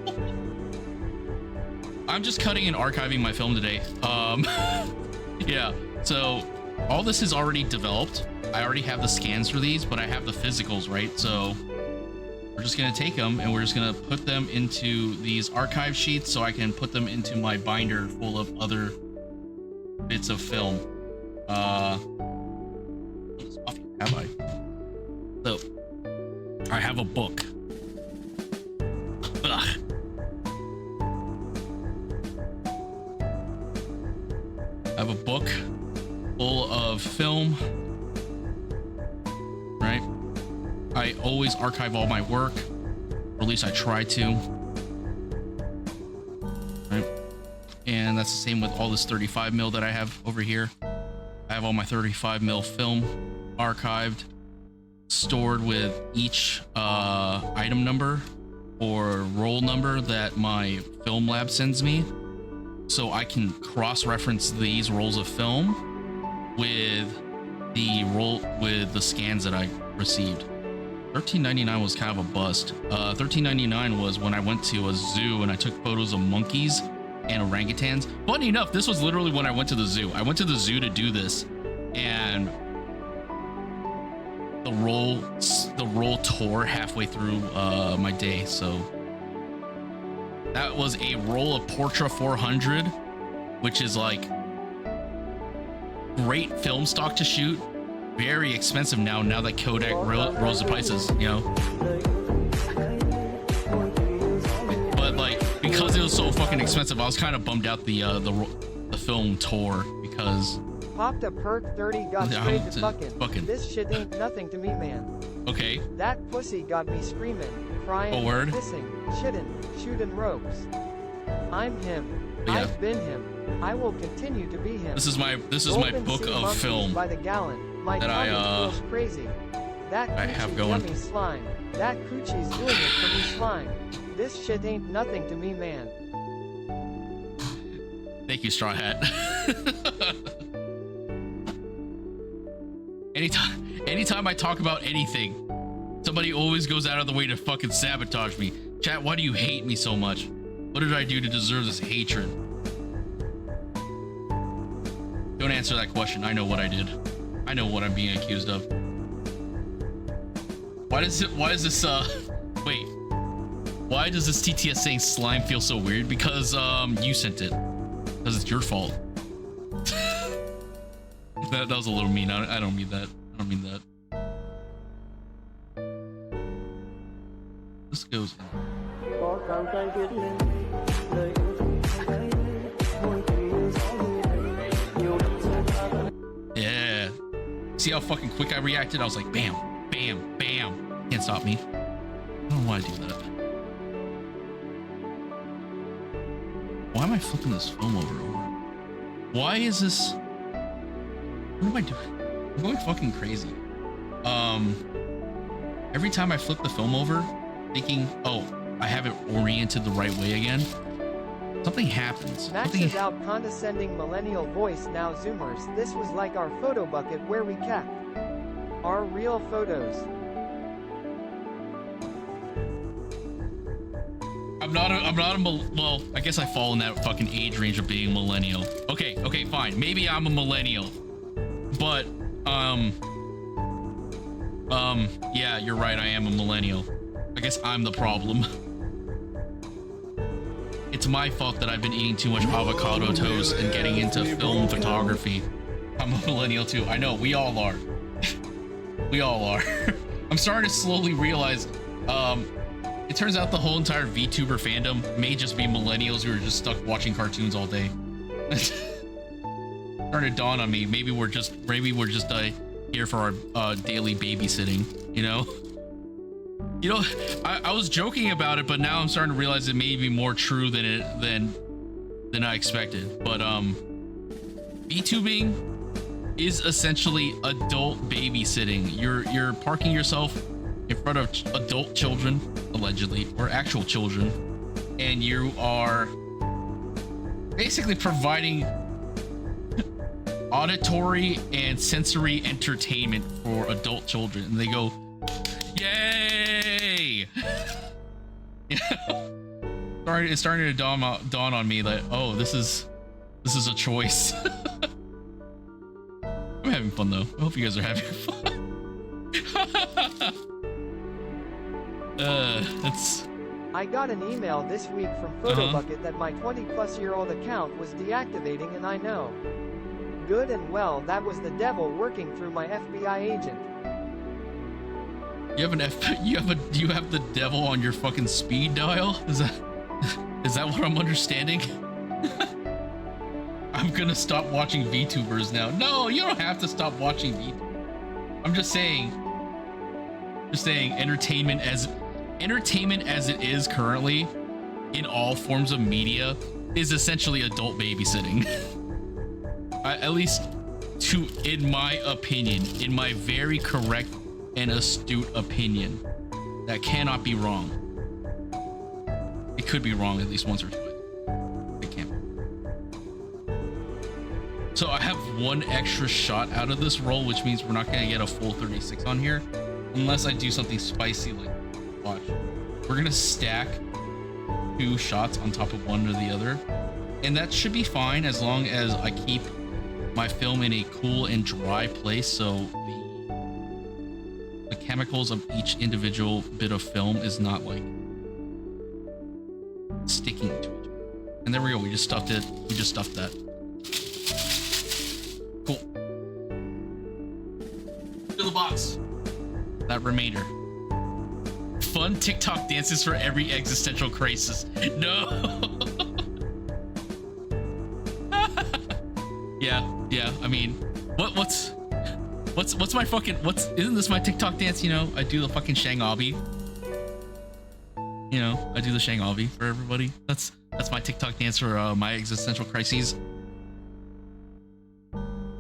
I'm just cutting and archiving my film today. Yeah. So all this is already developed. I already have the scans for these, but I have the physicals, right? So we're just going to take them and we're just going to put them into these archive sheets so I can put them into my binder full of other bits of film. What have I? So I have a book. Ugh. I have a book full of film, right? I always archive all my work, or at least I try to, right? And that's the same with all this 35 mil that I have over here. I have all my 35 mil film archived, stored with each item number or roll number that my film lab sends me, so I can cross-reference these rolls of film with the scans that I received. $13.99 was kind of a bust. $13.99 was when I went to a zoo and I took photos of monkeys and orangutans. Funny enough, this was literally when I went to the zoo. I went to the zoo to do this, and the roll tore halfway through my day. So that was a roll of Portra 400, which is like great film stock to shoot. Very expensive now that Kodak rose the prices, you know. But like, because it was so fucking expensive, I was kind of bummed out the film tour because Popped a perk 30 got straight to fucking. This shit ain't nothing to me, man. Okay. That pussy got me screaming, crying, pissing, shitting, shooting ropes. I'm him. Yeah. I've been him. I will continue to be him. This is my book of film by the gallon. My that tummy feels crazy. That I have going. Yummy slime. That coochie's doing it for me slime. This shit ain't nothing to me, man. Thank you, Straw Hat. Anytime I talk about anything, somebody always goes out of the way to fucking sabotage me. Chat, why do you hate me so much? What did I do to deserve this hatred? Don't answer that question. I know what I did. I know what I'm being accused of. Why is this wait. Why does this TTS saying slime feel so weird? Because you sent it. Because it's your fault. that was a little mean. I don't mean that. I don't mean that. This goes in. Yeah. See how fucking quick I reacted? I was like, bam, bam, bam. Can't stop me. I don't know why I do that. Why am I flipping this film over? Why is this? What am I doing? I'm going fucking crazy. Every time I flip the film over, thinking, oh, I have it oriented the right way again, something happens. Maxes out condescending millennial voice. Now zoomers, this was like our photo bucket where we kept our real photos. Well, I guess I fall in that fucking age range of being millennial. Okay, fine. Maybe I'm a millennial. But, yeah, you're right. I am a millennial. I guess I'm the problem. It's my fault that I've been eating too much avocado toast and getting into film photography. I'm a millennial too. I know, we all are. We all are. I'm starting to slowly realize, it turns out the whole entire VTuber fandom may just be millennials who are just stuck watching cartoons all day. Starting to dawn on me. Maybe we're just here for our daily babysitting, you know? You know, I was joking about it, but now I'm starting to realize it may be more true than I expected. But VTubing is essentially adult babysitting. You're parking yourself in front of adult children, allegedly, or actual children, and you are basically providing auditory and sensory entertainment for adult children, and they go, yay! It's starting to dawn on me that, oh, this is a choice. I'm having fun though. I hope you guys are having fun. I got an email this week from Photobucket that my 20-plus-year-old account was deactivating, and I know good and well that was the devil working through my FBI agent. You have the devil on your fucking speed dial? Is that what I'm understanding? I'm gonna stop watching VTubers now. No, you don't have to stop watching VTubers. I'm just saying entertainment as it is currently in all forms of media is essentially adult babysitting. At least in my opinion, in my very correct and astute opinion. That cannot be wrong. It could be wrong at least once or twice. It can't be. So I have one extra shot out of this roll, which means we're not gonna get a full 36 on here unless I do something spicy like watch. We're gonna stack 2 shots on top of one or the other, and that should be fine as long as I keep my film in a cool and dry place, so the chemicals of each individual bit of film is not like sticking to each other. And there we go. We just stuffed it. We just stuffed that. Cool. bucks. That remainder. Fun TikTok dances for every existential crisis. No. Yeah. I mean, what's my fucking isn't this my TikTok dance? You know, I do the fucking Shang Abi. You know, I do the Shang Abi for everybody. That's my TikTok dance for my existential crises.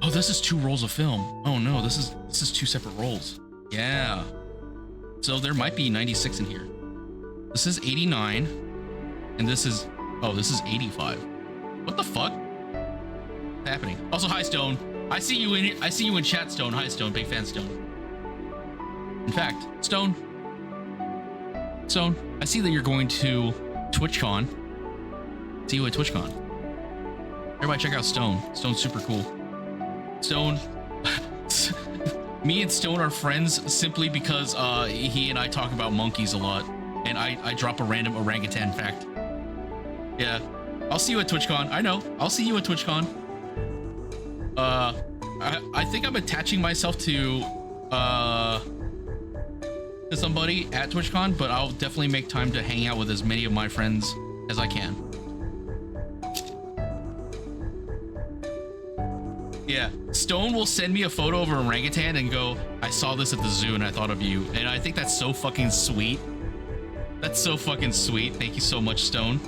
Oh, this is 2 rolls of film. Oh no, this is 2 separate rolls. Yeah. So there might be 96 in here. This is 89, and this is 85. What the fuck? What's happening? Also, hi Stone. I see you in chat, Stone. Hi Stone, big fan Stone. In fact, Stone, I see that you're going to TwitchCon. See you at TwitchCon. Everybody check out Stone. Stone's super cool. Stone, me and Stone are friends simply because he and I talk about monkeys a lot, and I drop a random orangutan fact. Yeah, I'll see you at TwitchCon. I know, I'll see you at TwitchCon. I think I'm attaching myself to somebody at TwitchCon, but I'll definitely make time to hang out with as many of my friends as I can. Yeah, Stone will send me a photo of an orangutan and go, I saw this at the zoo and I thought of you. And I think that's so fucking sweet. That's so fucking sweet. Thank you so much, Stone.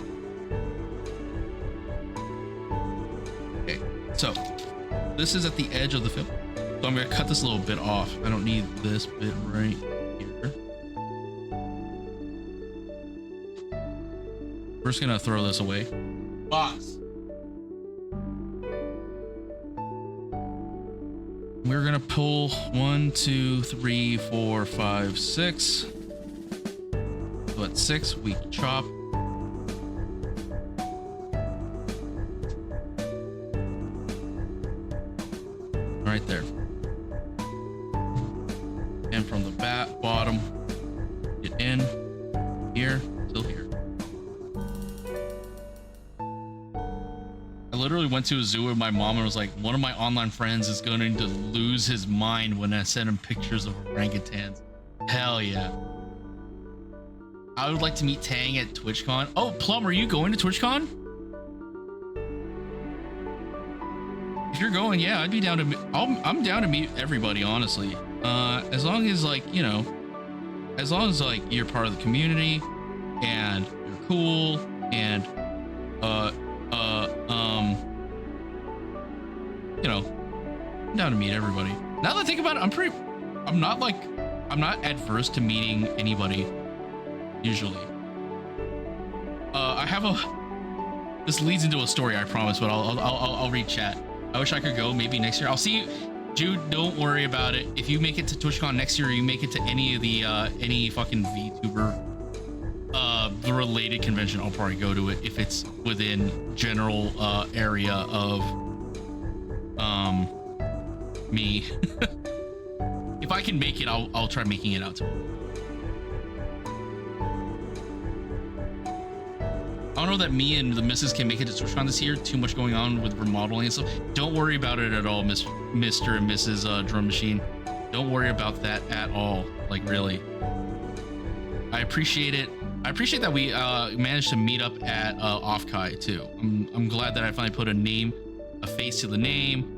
Okay, so this is at the edge of the film. So I'm gonna cut this a little bit off. I don't need this bit right here. We're just gonna throw this away. Box. We're gonna pull 1, 2, 3, 4, 5, 6. So at 6, we chop. Right there. And from the bottom, get in here till here. I literally went to a zoo with my mom and was like, one of my online friends is going to lose his mind when I send him pictures of orangutans. Hell yeah. I would like to meet Tang at TwitchCon. Oh, Plum, are you going to TwitchCon? If you're going, yeah, I'd be down to I'm down to meet everybody, honestly. As long as, like, you know, as long as, like, you're part of the community and you're cool and you know, I'm down to meet everybody. Now that I think about it, I'm not adverse to meeting anybody usually. I have this leads into a story, I promise, but I'll read chat. I wish I could go maybe next year. I'll see you, Jude. Don't worry about it. If you make it to TwitchCon next year, or you make it to any of the any fucking VTuber related convention, I'll probably go to it if it's within general area of me. If I can make it, I'll try making it out to him. I don't know that me and the missus can make it to TwitchCon this year. Too much going on with remodeling and stuff. Don't worry about it at all, Mr. and Mrs. Drum Machine. Don't worry about that at all. Like, really. I appreciate it. I appreciate that we managed to meet up at Offkai too. I'm glad that I finally put a face to the name,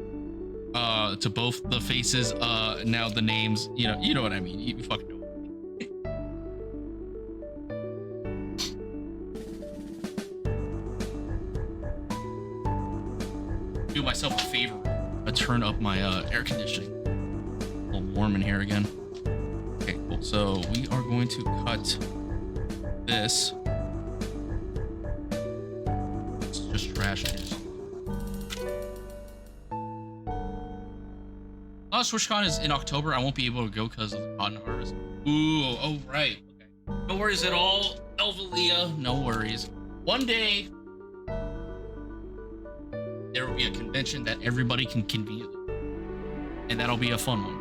to both the faces. Now the names, you know what I mean. You fucking know. Do myself a favor. I turn up my air conditioning. A little warm in here again. Okay, cool. So we are going to cut this. It's just trash. TwitchCon is in October. I won't be able to go because of the cotton harvest. Ooh, oh right. Okay. No worries at all, Elvalia. No worries. One day there will be a convention that everybody can convene, and that'll be a fun one.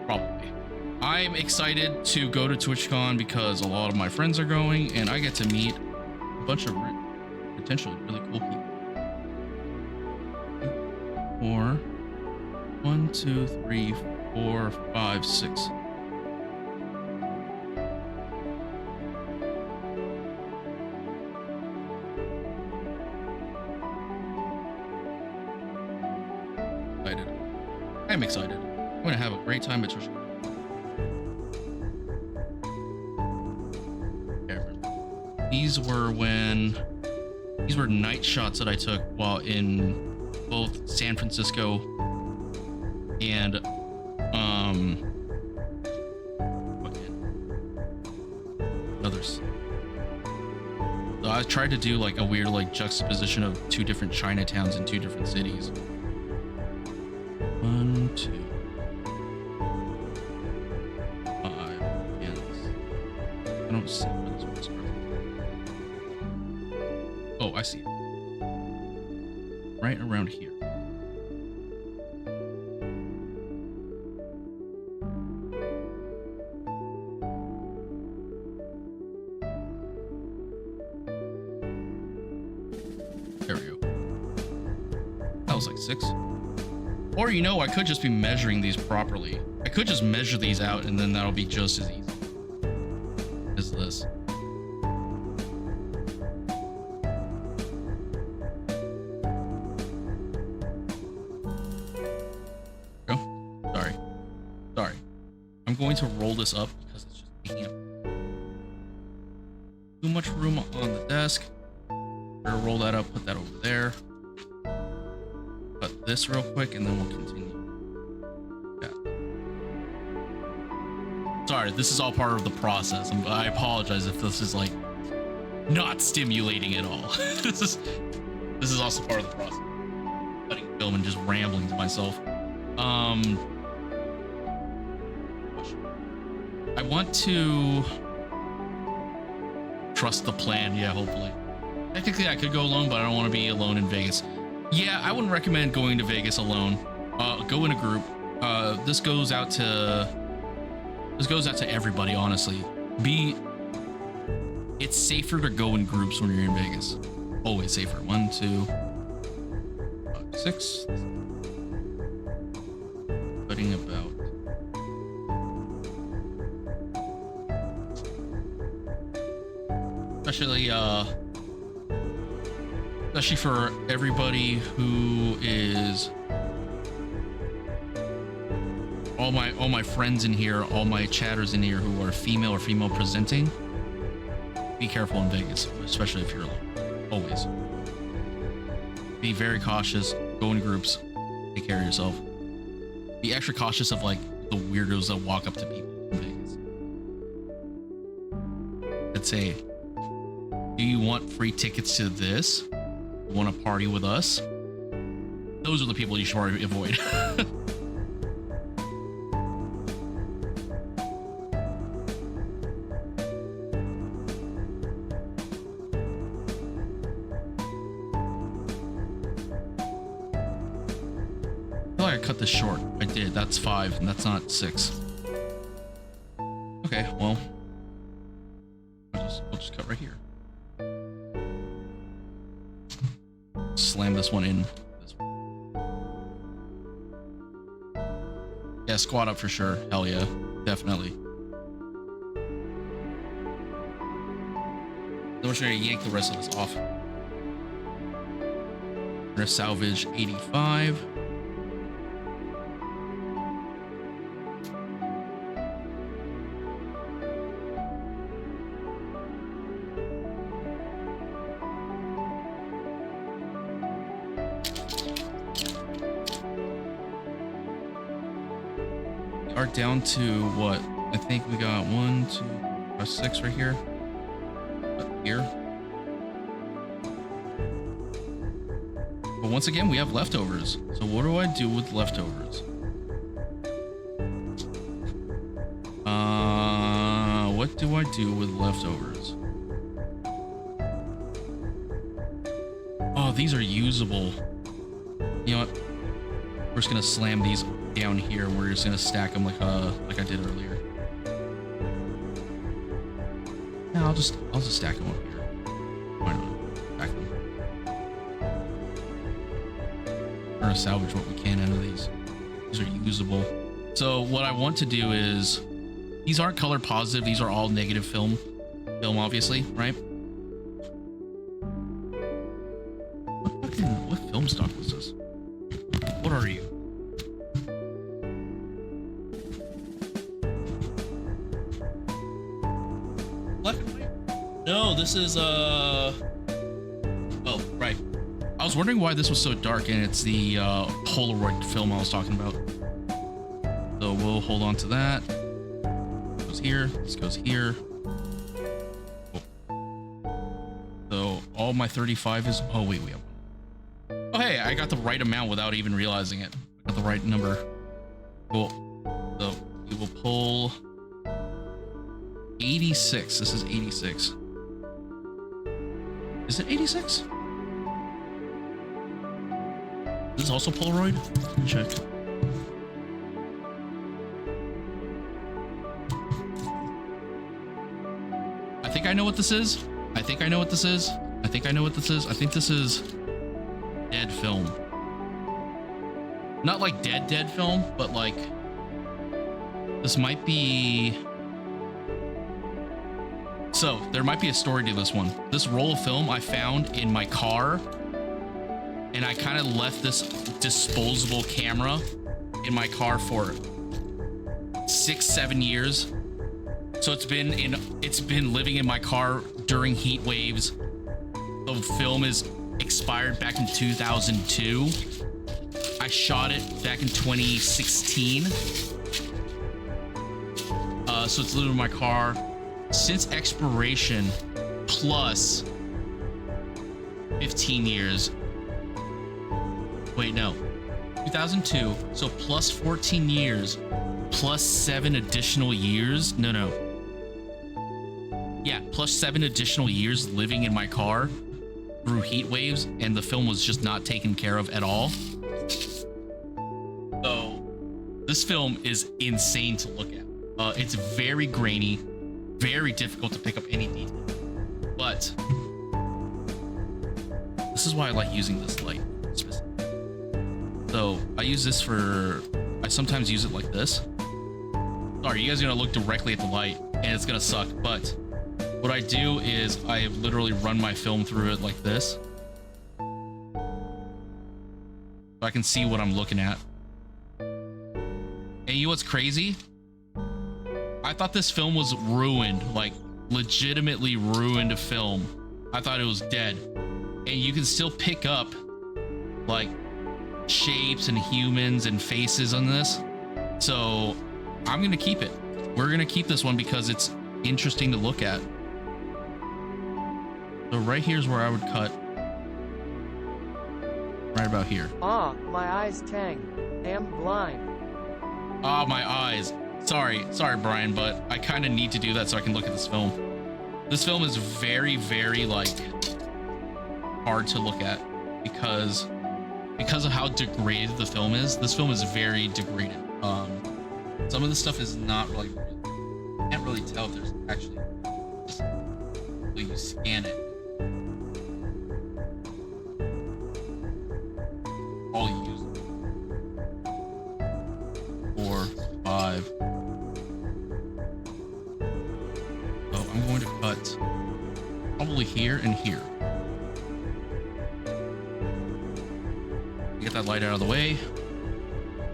Probably. I'm excited to go to TwitchCon because a lot of my friends are going, and I get to meet a bunch of potentially really cool people. Or 1, 2, 3, 4, 5, 6. Excited. I'm excited. I'm gonna have a great time at church. These were night shots that I took while in both San Francisco and others. So I tried to do like a weird like juxtaposition of two different Chinatowns in two different cities. 1, 2, 5, and I don't see where this one's from. Oh, I see it. Right around here. There we go. That was like 6. Or, you know, I could just be measuring these properly. I could just measure these out and then that'll be just as easy as this. I'm going to roll this up because it's just taking up too much room on the desk. Better roll that up, put that over there. Cut this real quick and then we'll continue. Yeah. Sorry, this is all part of the process. I apologize if this is like not stimulating at all. This is also part of the process. Cutting film and just rambling to myself. I want to trust the plan. Yeah, hopefully. Technically, I could go alone, but I don't want to be alone in Vegas. Yeah, I wouldn't recommend going to Vegas alone. Go in a group. This goes out to everybody, honestly. It's safer to go in groups when you're in Vegas. Always safer. 1, 2, 5, 6. Putting about. Especially for everybody who is all my friends in here, all my chatters in here who are female or female presenting. Be careful in Vegas, especially if you're alone. Always. Be very cautious. Go in groups. Take care of yourself. Be extra cautious of like the weirdos that walk up to people in Vegas. Let's say, do you want free tickets to this? Want to party with us? Those are the people you should probably avoid. I feel like I cut this short. I did. That's 5, and that's not 6. Okay, well, I'll just cut right here. Slam this one in. Yeah, squat up for sure. Hell yeah, definitely. Then we're just gonna yank the rest of this off. We're gonna salvage 85. Are down to what? I think we got 1, 2, 5, 6 right here. Here. But once again, we have leftovers. So what do I do with leftovers? What do I do with leftovers? Oh, these are usable. You know what? We're just gonna slam these down here. We're just gonna stack them like I did earlier. No, I'll just stack them up here. Why not? Stack them. We're gonna salvage what we can out of these. These are usable. So what I want to do is, these aren't color positive. These are all negative film obviously, right? What film stock was this? What are you? Black and white? No, this is oh, right. I was wondering why this was so dark, and it's the Polaroid film I was talking about. So we'll hold on to that. This goes here. This goes here. So all my 35 is. Oh wait, we have. Oh hey, I got the right amount without even realizing it. I got the right number. Cool. So we will pull 86. This is 86. Is it 86? This is also Polaroid? Check. I think I know what this is. I think I know what this is. I think I know what this is. I think this is dead film. Not like dead film, but like this might be. So there might be a story to this one. This roll of film I found in my car, and I kind of left this disposable camera in my car for 6-7 years. So it's been living in my car during heat waves. The film is expired back in 2002. I shot it back in 2016. So it's living in my car since expiration plus 15 years. Wait, no. 2002. So plus 14 years plus 7 additional years. No. Yeah, plus 7 additional years living in my car through heat waves, and the film was just not taken care of at all. So this film is insane to look at. It's very grainy, very difficult to pick up any detail, but this is why I like using this light specifically. So I use this I sometimes use it like this. Sorry, you guys are gonna look directly at the light and it's gonna suck, but what I do is I literally run my film through it like this, so I can see what I'm looking at. And you know what's crazy? I thought this film was ruined, like legitimately ruined film. I thought it was dead. And you can still pick up like shapes and humans and faces on this. So I'm gonna keep it. We're gonna keep this one because it's interesting to look at. So right here's where I would cut. Right about here. Ah, my eyes, Tang. Am blind. Ah, my eyes. Sorry, Brian, but I kind of need to do that so I can look at this film. This film is very, very like hard to look at because of how degraded the film is. This film is very degraded. Some of the stuff is not really. Can't really tell if there's actually. When you scan it. All use 4, 5. So I'm going to cut probably here and here. Get that light out of the way.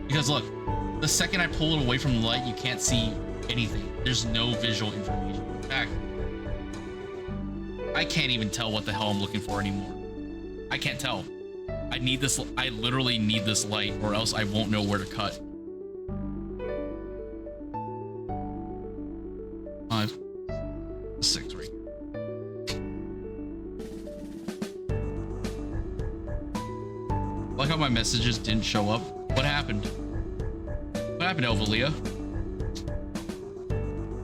Because look, the second I pull it away from the light, you can't see anything. There's no visual information. In fact, I can't even tell what the hell I'm looking for anymore. I can't tell. I need this. I literally need this light, or else I won't know where to cut. 5, 6 right here. Like how my messages didn't show up. What happened? What happened, Elvalia?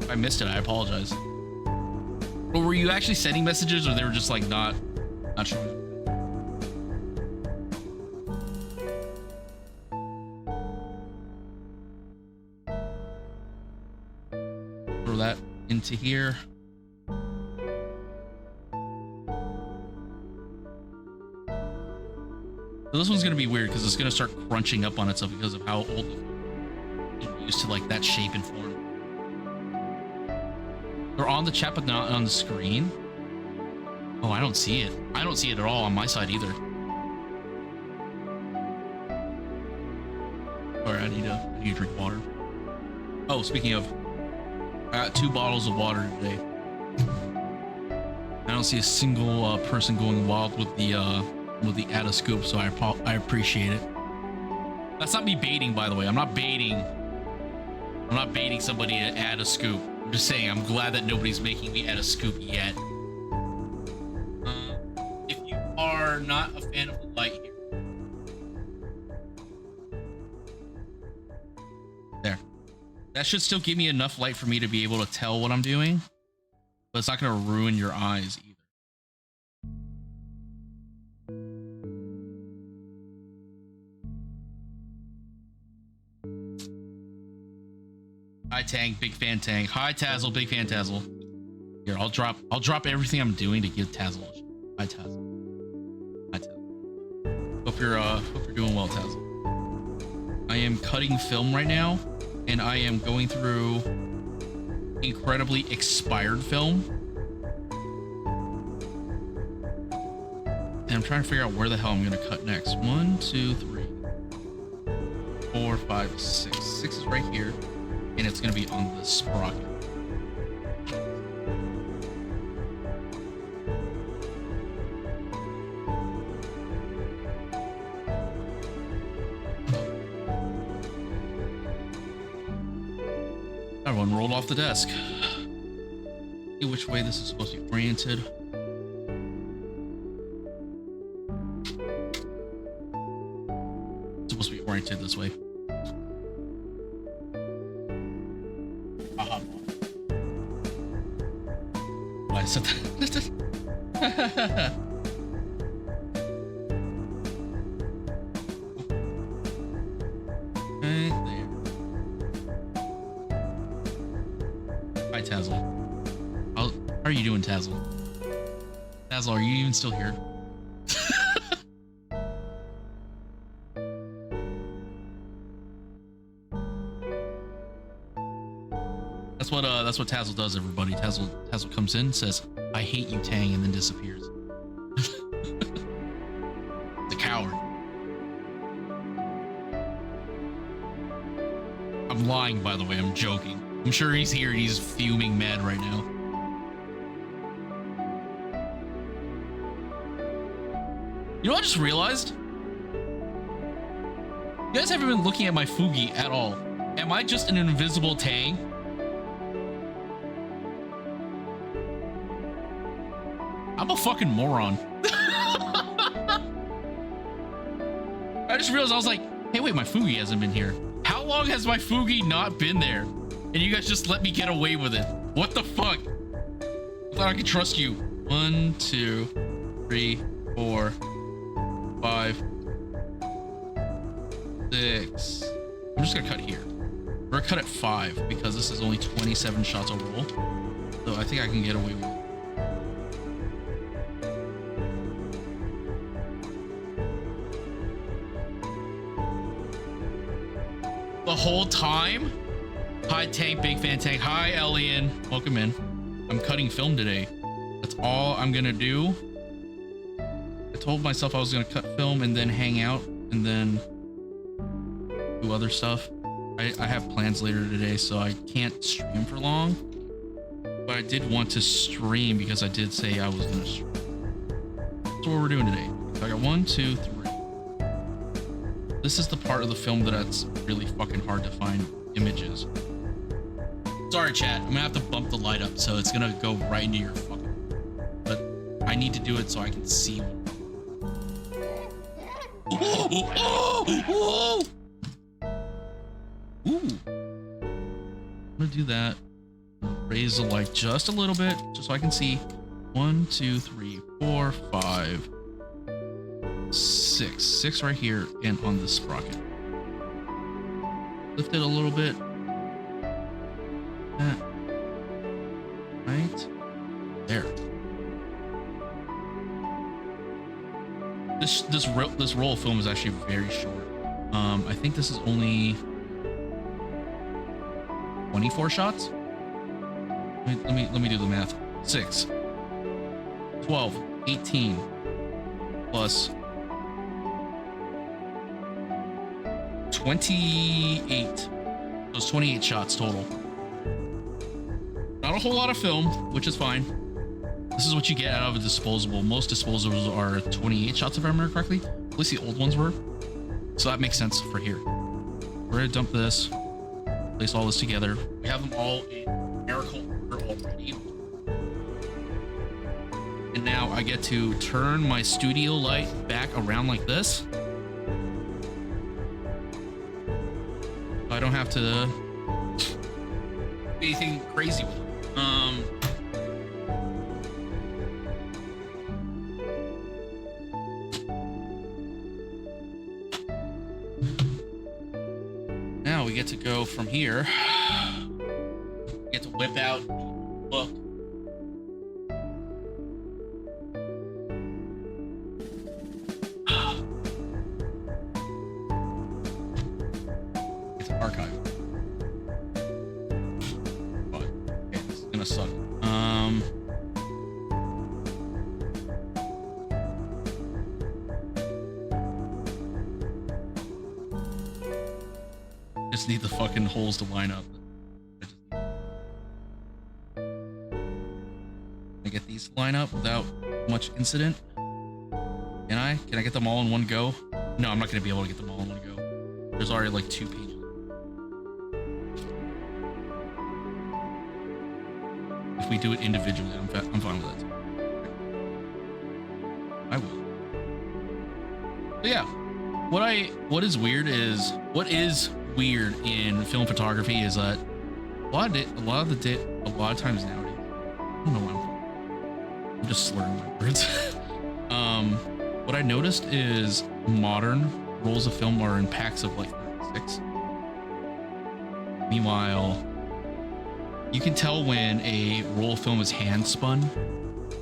If I missed it, I apologize. But were you actually sending messages, or they were just like not showing? Throw that into here. So this one's gonna be weird because it's gonna start crunching up on itself because of how old it's used to like that shape and form. They're on the chat but not on the screen. Oh, I don't see it. I don't see it at all on my side either. Alright, I need to drink water. Oh, speaking of, I got 2 bottles of water today. I don't see a single person going wild with the add a scoop, so I appreciate it. That's not me baiting, by the way. I'm not baiting somebody to add a scoop. I'm just saying I'm glad that nobody's making me add a scoop yet. If you are not a fan of the light here, there. That should still give me enough light for me to be able to tell what I'm doing, but it's not going to ruin your eyes either. Hi Tang, big fan Tang. Hi Tazzle, big fan Tazzle. Here, I'll drop everything I'm doing to give Tazzle a shot. Hi Tazzle. Hi Tazzle. Hope you're doing well, Tazzle. I am cutting film right now, and I am going through incredibly expired film. And I'm trying to figure out where the hell I'm gonna cut next. 1, 2, 3, 4, 5, 6. 6 is right here. And it's going to be on the sprocket. Everyone rolled off the desk. See which way this is supposed to be oriented. It's supposed to be oriented this way. I said that. Right there. Hi, Tazzle. How are you doing, Tazzle? Tazzle, are you even still here? That's what Tazzle does, everybody. Tazzle comes in, says, "I hate you, Tang," and then disappears. The coward. I'm lying, by the way. I'm joking. I'm sure he's here and he's fuming mad right now. You know what I just realized? You guys haven't been looking at my Fugi at all. Am I just an invisible Tang? I'm a fucking moron. I just realized, I was like, hey, wait, my Fugi hasn't been here. How long has my Fugi not been there? And you guys just let me get away with it. What the fuck? I thought I could trust you. 1, 2, 3, 4, 5, 6. I'm just gonna cut here. We're gonna cut at 5 because this is only 27 shots a roll. So I think I can get away with it. The whole time? Hi Tank, big fan Tank. Hi Elian, welcome in. I'm cutting film today. That's all I'm gonna do. I told myself I was gonna cut film and then hang out and then do other stuff. I have plans later today, so I can't stream for long. But I did want to stream because I did say I was gonna stream. That's what we're doing today. So I got 1, 2, 3. This is the part of the film that's really fucking hard to find images. Sorry, chat. I'm gonna have to bump the light up, so it's gonna go right into your fucking. But I need to do it so I can see. Ooh. I'm gonna do that. Raise the light just a little bit, just so I can see. 1, 2, 3, 4, 5, 6. 6 right here and on this sprocket. Lift it a little bit. Right there. This roll of film is actually very short. I think this is only 24 shots. Let me do the math. 6, 12, 18 plus 28. So it's 28 shots total. Not a whole lot of film, which is fine. This is what you get out of a disposable. Most disposables are 28 shots, if I remember correctly. At least the old ones were. So that makes sense for here. We're gonna dump this, place all this together. We have them all in numerical order already. And now I get to turn my studio light back around like this. I don't have to do anything crazy with it. Now we get to go from here. We get to whip out the look. It's an archive. But okay, this is gonna suck. Just need the fucking holes to line up. I get these to line up without much incident. Can I? Can I get them all in one go? No, I'm not gonna be able to get them all in one go. There's already like 2 pages. If we do it individually, I'm fine with it. I will. But yeah, what is weird in film photography is that a lot of times nowadays, I don't know why I'm just slurring my words. What I noticed is modern rolls of film are in packs of like 36. Meanwhile, you can tell when a roll of film is hand spun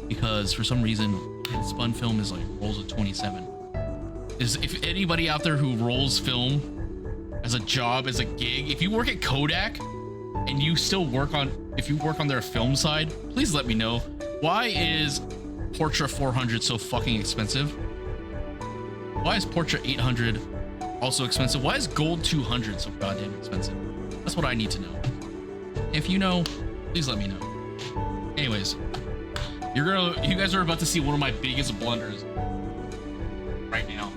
because for some reason hand spun film is like rolls of 27. If anybody out there who rolls film as a job, as a gig, if you work at Kodak and you still work on, if you work on their film side, please let me know. Why is Portra 400 so fucking expensive? Why is Portra 800 also expensive? Why is Gold 200 so goddamn expensive? That's what I need to know. If you know, please let me know. Anyways, you guys are about to see one of my biggest blunders right now.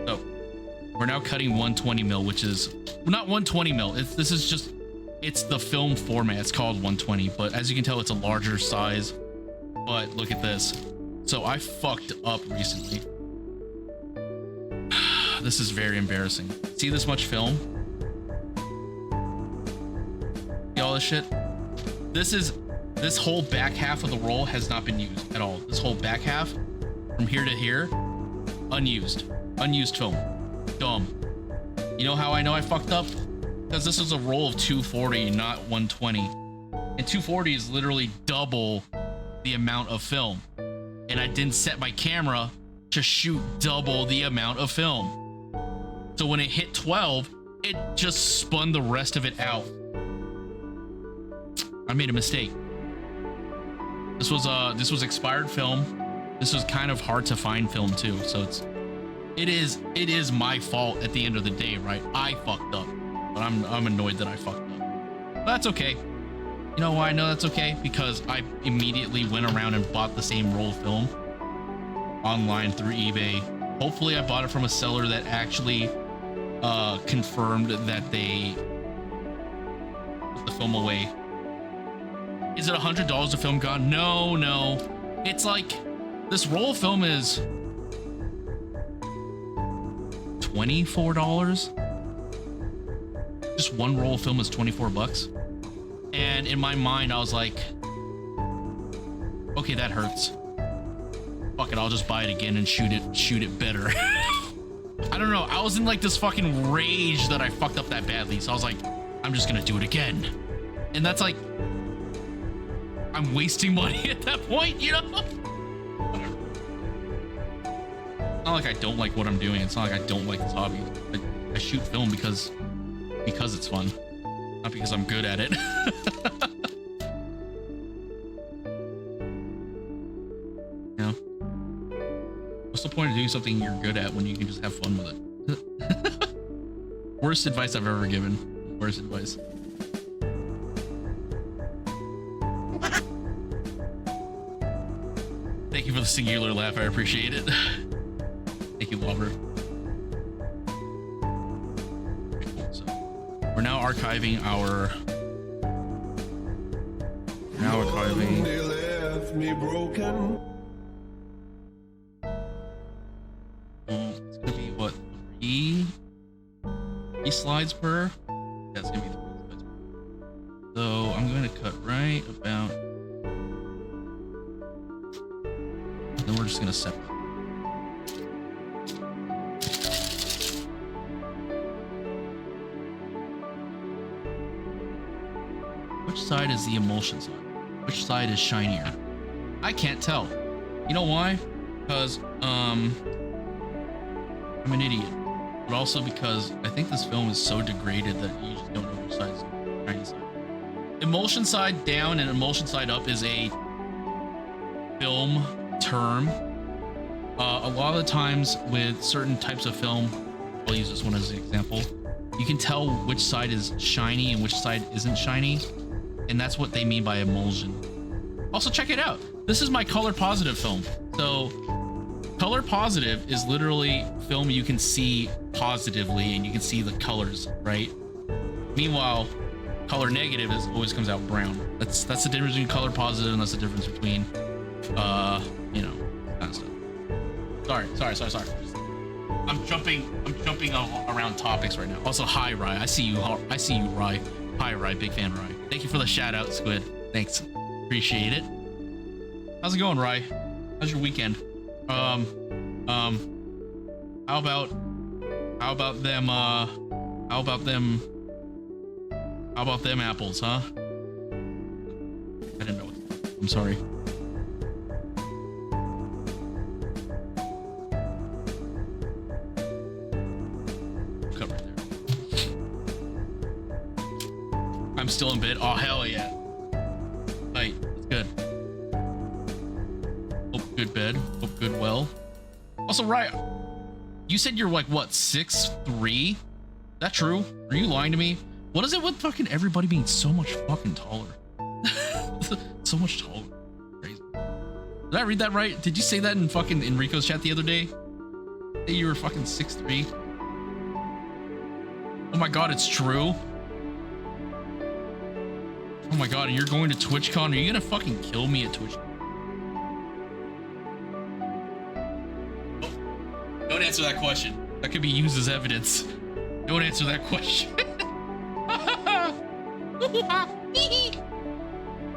So we're now cutting 120 mil, which is not 120 mil. It's the film format. It's called 120, but as you can tell, it's a larger size. But look at this. So I fucked up recently. This is very embarrassing. See this much film? See all this shit? This whole back half of the roll has not been used at all. This whole back half from here to here, unused film. Dumb. You know how I know I fucked up? Because this is a roll of 240, not 120. And 240 is literally double the amount of film. And I didn't set my camera to shoot double the amount of film. So when it hit 12, it just spun the rest of it out. I made a mistake. This was expired film. This was kind of hard to find film too. So it is my fault at the end of the day, right? I fucked up. But I'm annoyed that I fucked up. But that's okay. You know why I know that's okay? Because I immediately went around and bought the same roll of film online through eBay. Hopefully I bought it from a seller that actually confirmed that they put the film away. Is it $100 a film gone? No. It's like this roll of film is $24. Just one roll of film is 24 bucks. And in my mind, I was like, okay, that hurts. Fuck it, I'll just buy it again and shoot it better. I don't know. I was in like this fucking rage that I fucked up that badly. So I was like, I'm just gonna do it again. And that's like, I'm wasting money at that point, you know? Whatever. not like I don't like what I'm doing. It's not like I don't like this hobby. I shoot film because it's fun, not because I'm good at it. You know, what's the point of doing something you're good at when you can just have fun with it? Worst advice I've ever given. Worst advice. Thank you for the singular laugh. I appreciate it. Thank you, Lover. Okay, cool. So we're now archiving our. Now archiving. They left me broken. It's gonna be what, three slides per? Yeah, it's gonna be 3 slides per. So I'm going to cut right about. Then we're just gonna separate. Which side is the emulsion side? Which side is shinier? I can't tell. You know why? Because I'm an idiot, but also because I think this film is so degraded that you just don't know which side is the shiny side. Emulsion side down and emulsion side up is a film term. A lot of the times with certain types of film, I'll use this one as an example, you can tell which side is shiny and which side isn't shiny, and that's what they mean by emulsion. Also, check it out. This is my color positive film. So color positive is literally film you can see positively and you can see the colors, right? Meanwhile, color negative always comes out brown. That's the difference between color positive, and that's the difference between you know, kind of stuff. Sorry. I'm jumping around topics right now. Also, hi Rye. I see you, Rye. Hi Rye, big fan Rye. Thank you for the shout out, Squid. Thanks. Appreciate it. How's it going, Rye? How's your weekend? How about them apples, huh? I didn't know. I'm sorry. Cut right there. I'm still in bed. Oh, hell yeah. Right, that's good. Hope good bed. Hope good well. Also, right, you said you're like, what, 6'3"? That true? Are you lying to me? What is it with fucking everybody being so much fucking taller? So much taller. Crazy. Did I read that right? Did you say that in fucking Enrico's chat the other day? That you were fucking 6'3"? Oh my god, it's true. Oh my god, and you're going to TwitchCon? Are you gonna fucking kill me at Twitch? Oh, don't answer that question. That could be used as evidence. Don't answer that question.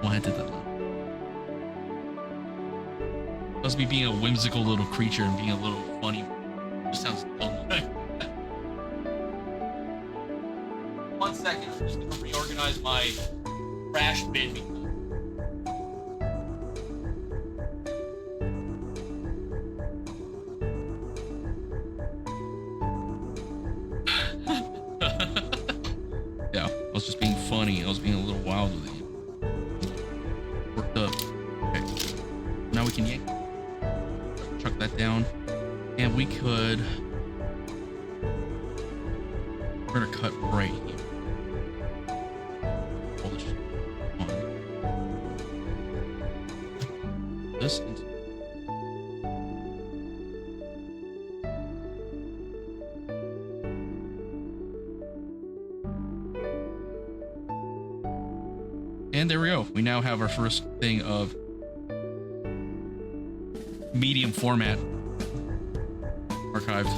Why did that? Must be being a whimsical little creature and being a little funny. Just sounds dumb. 1 second, I'm just gonna reorganize my trash bin. Yeah, I was just being funny. I was being a little wild with it. Worked up. Okay. Now we can yank. Chuck that down. And we could. We're gonna cut right here. Hold this on. This. And there we go. We now have our first thing of medium format archived.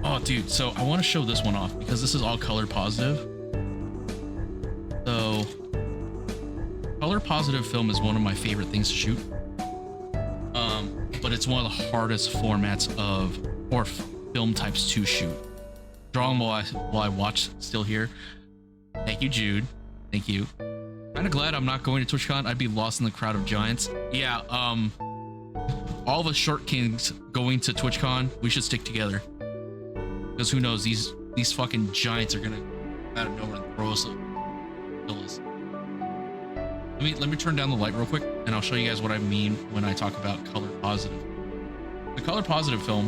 Oh, dude. So I want to show this one off because this is all color positive. So color positive film is one of my favorite things to shoot. But it's one of the hardest formats or film types to shoot. Drawing while I watch still here. Thank you, Jude. Thank you. Kind of glad I'm not going to TwitchCon. I'd be lost in the crowd of giants. Yeah, all the short kings going to TwitchCon, we should stick together. Because who knows, these fucking giants are gonna out of nowhere throw us up. Kill us. Let me turn down the light real quick, and I'll show you guys what I mean when I talk about color positive. The color positive film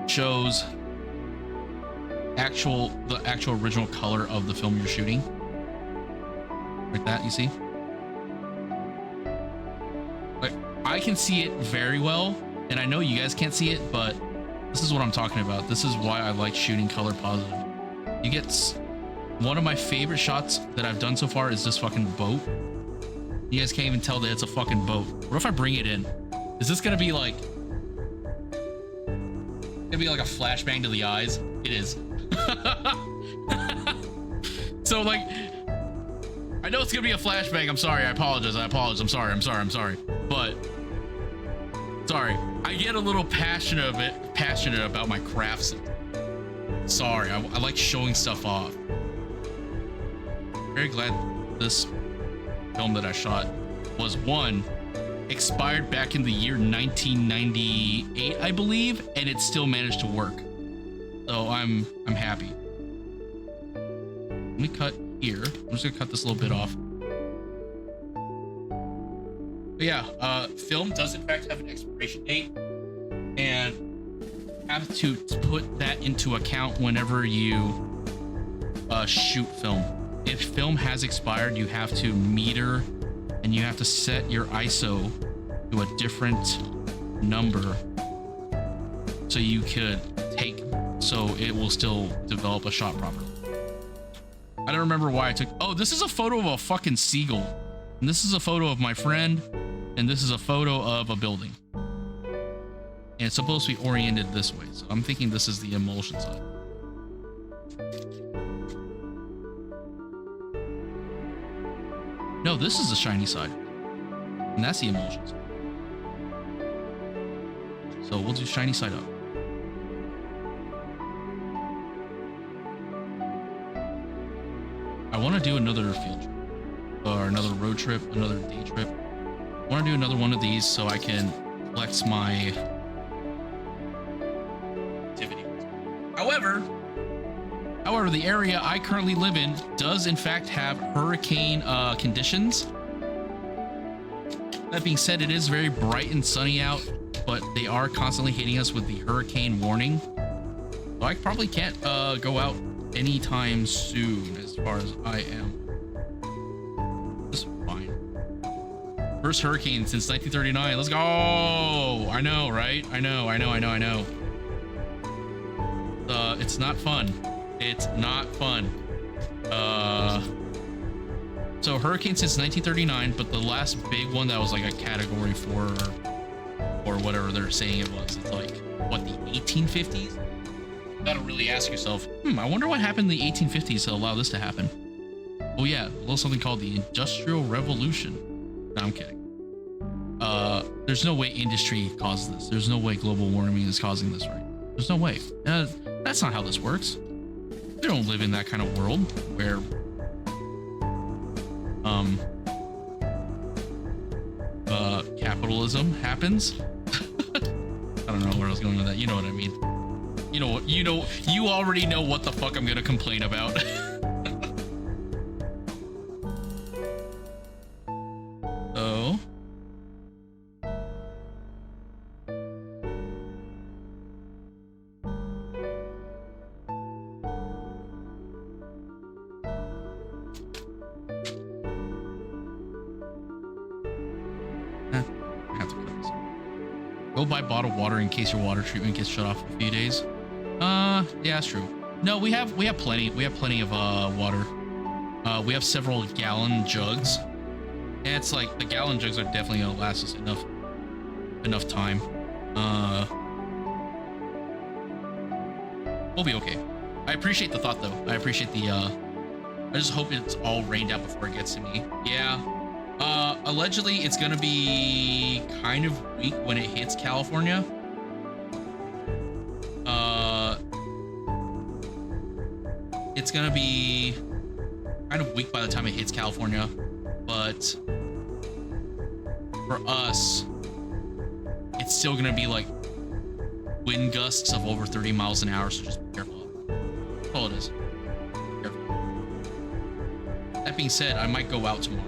shows the actual original color of the film you're shooting. Like that, you see? Like, I can see it very well, and I know you guys can't see it, but this is what I'm talking about. This is why I like shooting color positive. You get one of my favorite shots that I've done so far is this fucking boat. You guys can't even tell that it's a fucking boat. What if I bring it in? Is this gonna be like a flashbang to the eyes? It is. So like, I know it's gonna be a flashbang. I'm sorry. I apologize. I'm sorry. But sorry, I get a little passionate about my crafts. Sorry, I like showing stuff off. Very glad this film that I shot was expired back in the year 1998, I believe, and it still managed to work. So I'm happy. Let me cut here. I'm just gonna cut this little bit off. But yeah, film does in fact have an expiration date, and have to put that into account whenever you shoot film. If film has expired, you have to meter and you have to set your ISO to a different number so it will still develop a shot properly. I don't remember why I took. Oh, this is a photo of a fucking seagull, and this is a photo of my friend, and this is a photo of a building. And it's supposed to be oriented this way, so I'm thinking this is the emulsion side. No, this is the shiny side, and that's the emulsion side. So we'll do shiny side up. I want to do another field trip, or another road trip, another day trip. I want to do another one of these so I can flex my activity. However, the area I currently live in does in fact have hurricane conditions. That being said, it is very bright and sunny out, but they are constantly hitting us with the hurricane warning. So I probably can't go out anytime soon as far as I am. This is fine. First hurricane since 1939. Let's go. I know, right? I know. It's not fun. It's not fun. So hurricane since 1939, but the last big one that was like a category 4 or whatever they're saying it was, it's like, what, the 1850s? You gotta really ask yourself, I wonder what happened in the 1850s to allow this to happen. Oh yeah, a little something called the Industrial Revolution. No, I'm kidding. There's no way industry caused this. There's no way global warming is causing this, right? There's no way. That's not how this works. We don't live in that kind of world where capitalism happens. I don't know where I was going with that. You know what I mean. You already know what the fuck I'm gonna complain about. Oh. I have to cut this. Go buy bottled water in case your water treatment gets shut off for a few days. Yeah, that's true. No, we have plenty. We have plenty of water. We have several gallon jugs. And it's like the gallon jugs are definitely gonna last us enough time. We'll be okay. I appreciate the thought though. I appreciate the I just hope it's all rained out before it gets to me. Yeah. Allegedly it's gonna be kind of weak when it hits California. It's gonna be kind of weak by the time it hits California, but for us, it's still gonna be like wind gusts of over 30 miles an hour, so just be careful. That's all it is. Be careful. That being said, I might go out tomorrow.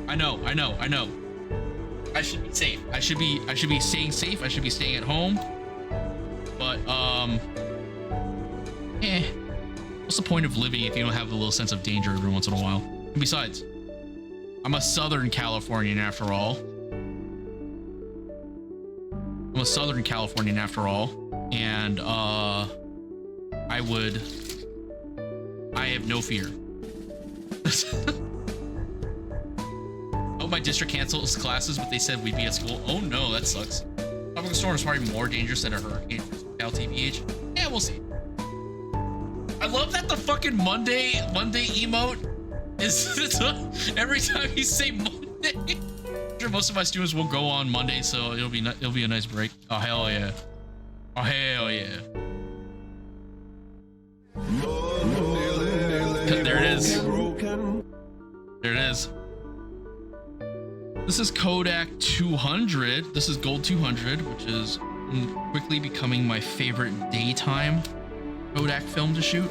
I know. I should be safe. I should be staying safe. I should be staying at home. But what's the point of living if you don't have a little sense of danger every once in a while? And besides, I'm a Southern Californian after all. And I have no fear. Oh, my district cancels classes, but they said we'd be at school. Oh no, that sucks. Tropical storm is probably more dangerous than a hurricane for LTVH. Yeah, we'll see. I love that the fucking Monday emote is every time you say Monday. I'm sure most of my students will go on Monday, so it'll be a nice break. Oh hell yeah! Oh hell yeah! There it is. There it is. This is Kodak 200. This is Gold 200, which is quickly becoming my favorite daytime Kodak film to shoot.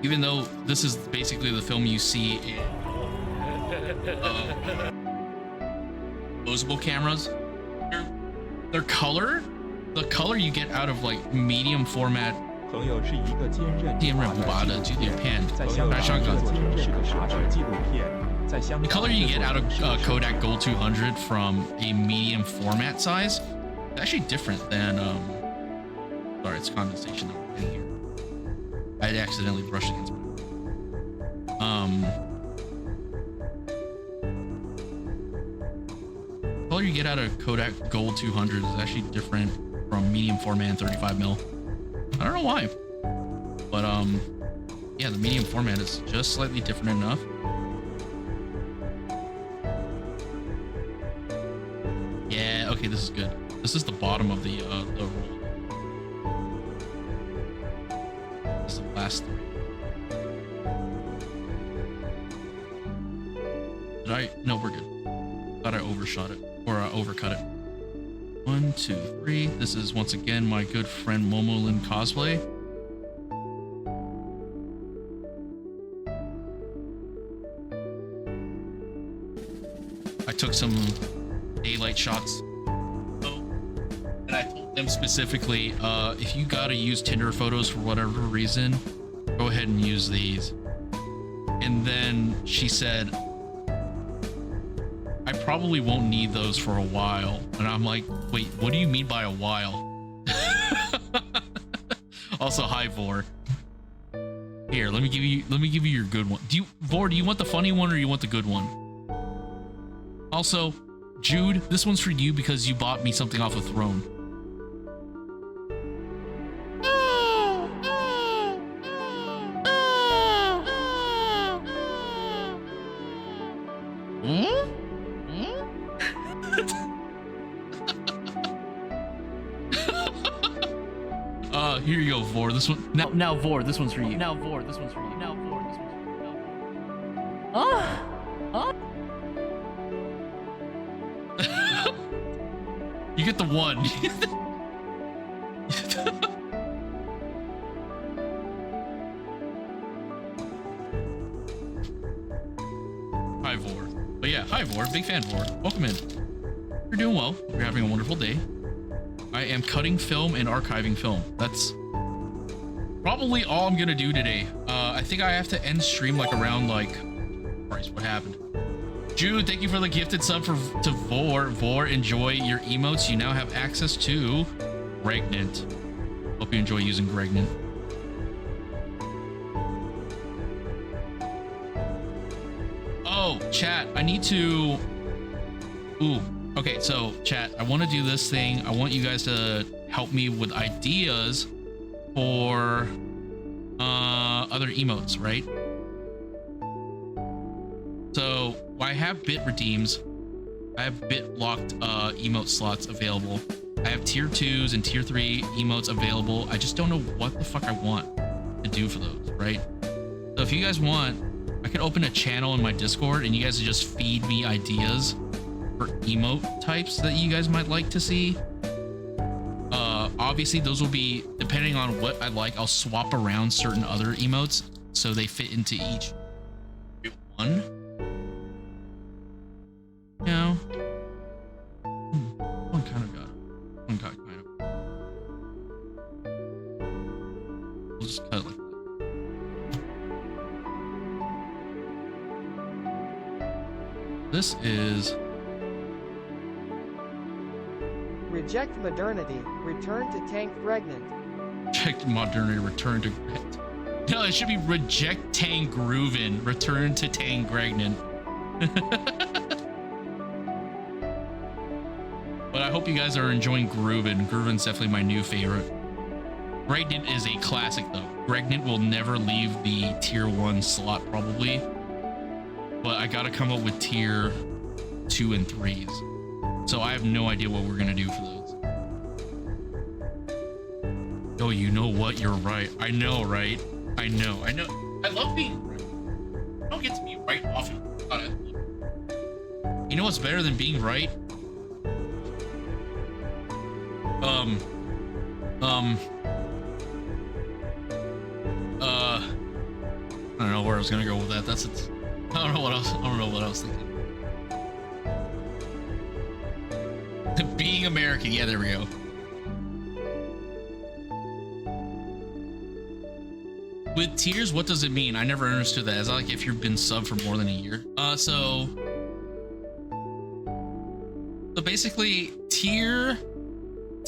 Even though this is basically the film you see in disposable cameras. Their color, the color you get out of like medium format 朋友是一个坚韧电刃无拔的剧烈片，在香港制作成是个茶质纪录片。在香 The 港 color you get out of Kodak Gold 200 from a medium format size is actually different than sorry, it's condensation that we're getting here. I accidentally brushed against my color you get out of Kodak Gold 200 is actually different from medium format and 35mm. I don't know why, but yeah, the medium format is just slightly different enough. Yeah, okay, this is good. This is the bottom of the roll. This is the last three. Did I? No, we're good. Thought I overshot it or overcut it. 1, 2, 3. This is once again my good friend Momolin cosplay. I took some daylight shots. And I told them specifically, if you gotta use Tinder photos for whatever reason, go ahead and use these. And then she said, I probably won't need those for a while. And I'm like, wait, what do you mean by a while? Also, hi Vor. Here, let me give you your good one. Vor, do you want the funny one or you want the good one? Also, Jude, this one's for you because you bought me something off of Throne. Here you go, Vor. This one now Vor, this one's for you. Now Vor, this one's for you. Now Vor, this one's for you. Now Vor. You get the one. Hi Vor. But yeah, hi Vor, big fan Vor. Welcome in. You're doing well. You're having a wonderful day. I am cutting film and archiving film. That's probably all I'm gonna do today. I think I have to end stream like around like Christ, what happened? Jude, thank you for the gifted sub to Vor. Vor, enjoy your emotes. You now have access to Gregnant. Hope you enjoy using Gregnant. Oh, chat, I need to... Ooh, okay, so chat, I want to do this thing. I want you guys to help me with ideas for other emotes, right? So I have bit redeems. I have bit locked emote slots available. I have tier 2s and tier 3 emotes available. I just don't know what the fuck I want to do for those, right? So if you guys want, I could open a channel in my Discord and you guys would just feed me ideas for emote types that you guys might like to see. Obviously those will be depending on what I like. I'll swap around certain other emotes so they fit into each one. You know, one kind of got it. One got kind of. We'll just cut it like that. This is Reject modernity, return to tank pregnant. reject modernity, return to. No, it should be reject Tang Groovin, return to Tang Gregnan. But I hope you guys are enjoying Groovin. Groovin's definitely my new favorite. Gregnant is a classic though. Gregnant will never leave the tier 1 slot probably. But I gotta come up with tier 2 and 3s. So I have no idea what we're gonna do for those. Oh, you know what? You're right. I know, right? I know. I love being right. I don't get to be right often. You know what's better than being right? I don't know where I was gonna go with that. I don't know what else. I don't know what I was thinking. Being American. Yeah, there we go. With tiers, what does it mean? I never understood that. Is that like if you've been subbed for more than a year? So basically tier 1,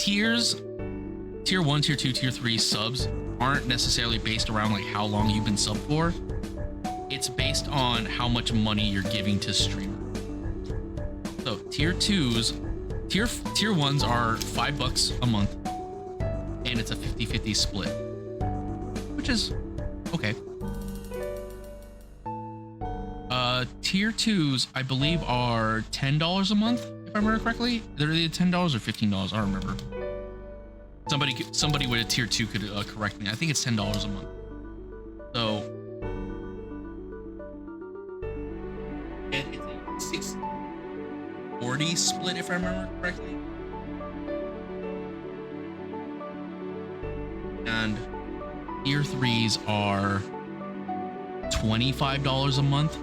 tier 2, tier 3 subs aren't necessarily based around like how long you've been subbed for. It's based on how much money you're giving to streamer. So tier 1s are $5 a month and it's a 50-50 split, which is okay. Tier 2s I believe are $10 a month if I remember correctly. They're either $10 or $15. I don't remember. Somebody with a tier 2 could correct me. I think it's $10 a month. So and it's a 60-40 split if I remember correctly. And tier 3s are $25 a month,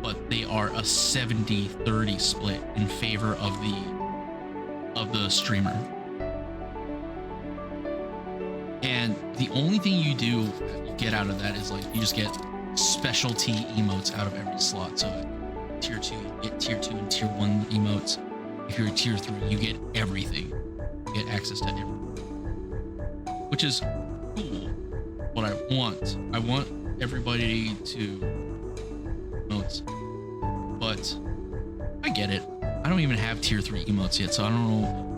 but they are a 70-30 split in favor of the streamer. And the only thing you get out of that is like you just get specialty emotes out of every slot. So tier 2, you get tier 2 and tier 1 emotes. If you're a tier 3, you get everything. You get access to everything, which is cool. What I want everybody to emotes, but I get it. I don't even have tier 3 emotes yet, so I don't know.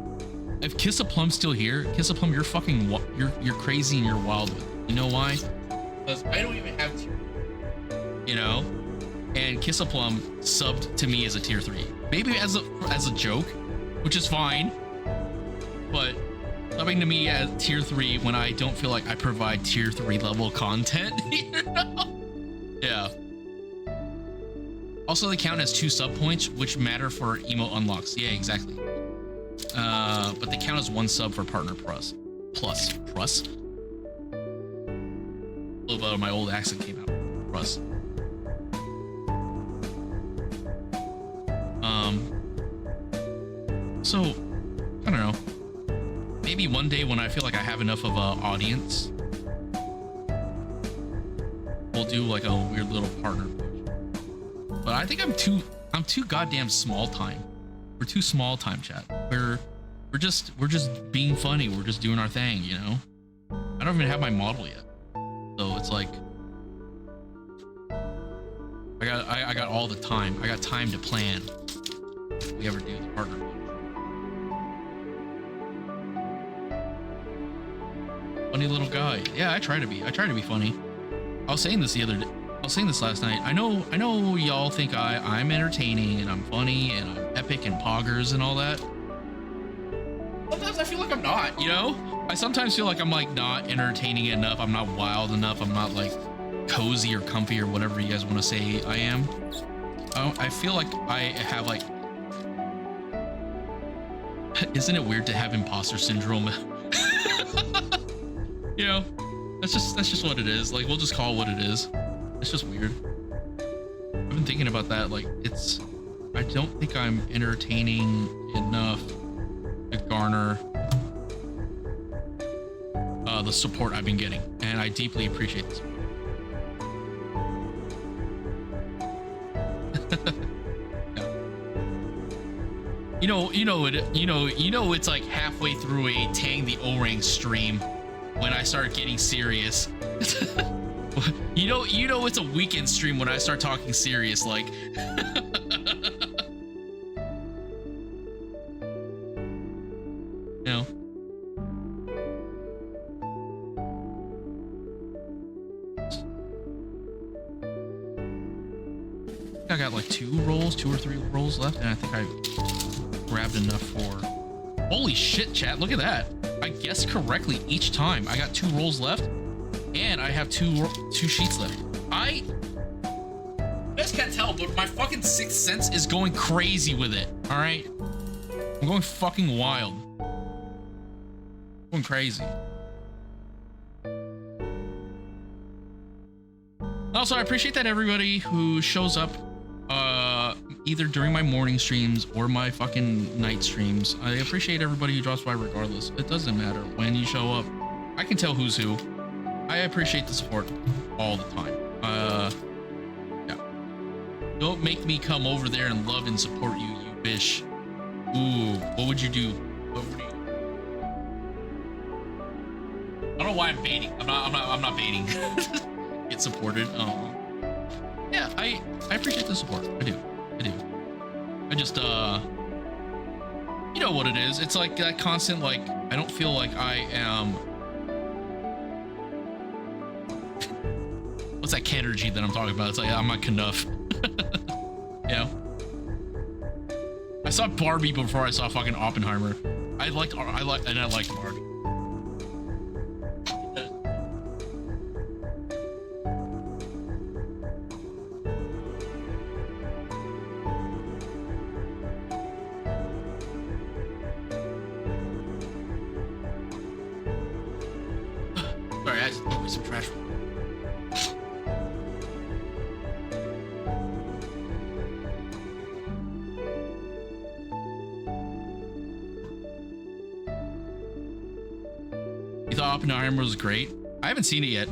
If Kiss a Plum's still here, Kiss a Plum, you're fucking you're crazy and you're wild with it. You know why? Because I don't even have tier 3. You know? And Kiss a Plum subbed to me as a tier 3. Maybe as a joke, which is fine. But subbing to me as tier 3 when I don't feel like I provide tier 3 level content, you know? Yeah. Also, they count as 2 sub points, which matter for emote unlocks. Yeah, exactly. But they count as 1 sub for partner plus. A little bit of my old accent came out. Plus. So I don't know. Maybe one day when I feel like I have enough of an audience, we'll do like a weird little partner push. But I think I'm too goddamn small time. We're too small time, chat. We're just being funny. We're just doing our thing, you know? I don't even have my model yet. So it's like I got all the time. I got time to plan. If we ever do the partner push. Funny little guy. Yeah, I try to be funny. I was saying this last night. I know y'all think I'm entertaining and I'm funny and I'm epic and poggers and all that. Sometimes I feel like I'm not, you know? I sometimes feel like I'm like not entertaining enough. I'm not wild enough. I'm not like cozy or comfy or whatever you guys want to say I am. I feel like I have like Isn't it weird to have imposter syndrome? You know, that's just what it is. Like, we'll just call it what it is. It's just weird. I've been thinking about that. Like, I don't think I'm entertaining enough to garner the support I've been getting, and I deeply appreciate this. It's like halfway through a TangTheOran stream when I start getting serious. It's a weekend stream when I start talking serious, like. I got like 2 or 3 rolls left, and I think I grabbed enough for. Holy shit, chat! Look at that. I guessed correctly each time. I got 2 rolls left, and I have two sheets left. You guys can't tell, but my fucking sixth sense is going crazy with it. All right, I'm going fucking wild. Going crazy. Also, I appreciate that everybody who shows up either during my morning streams or my fucking night streams. I appreciate everybody who drops by regardless. It doesn't matter when you show up. I can tell who's who. I appreciate the support all the time. Yeah. Don't make me come over there and love and support you, you bitch. Ooh, what would you do? What would you? I don't know why I'm baiting. I'm not baiting. Get supported. Yeah, I appreciate the support. I do. I just you know what it is. It's like that constant, like, I don't feel like I am. What's that energy that I'm talking about? It's like I'm not enough. You know. I saw Barbie before I saw fucking Oppenheimer. I liked Barbie. Sorry, I just threw away some trash. You thought Oppenheimer was great? I haven't seen it yet.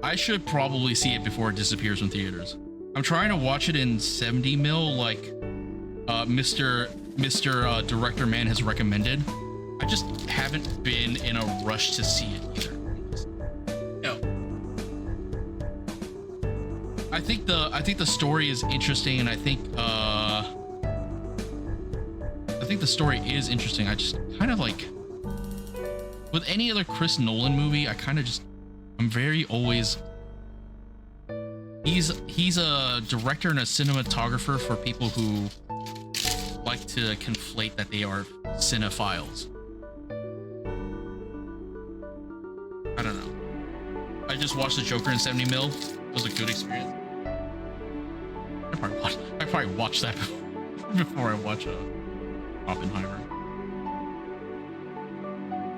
I should probably see it before it disappears from theaters. I'm trying to watch it in 70 mil, like Mr. Director Man has recommended. I just haven't been in a rush to see it either. No. I think the story is interesting, and I think the story is interesting. I just kind of like, with any other Chris Nolan movie, I'm very always. He's a director and a cinematographer for people who like to conflate that they are cinephiles. I don't know. I just watched The Joker in 70 mil. It was a good experience. I probably watch that before I watch Oppenheimer.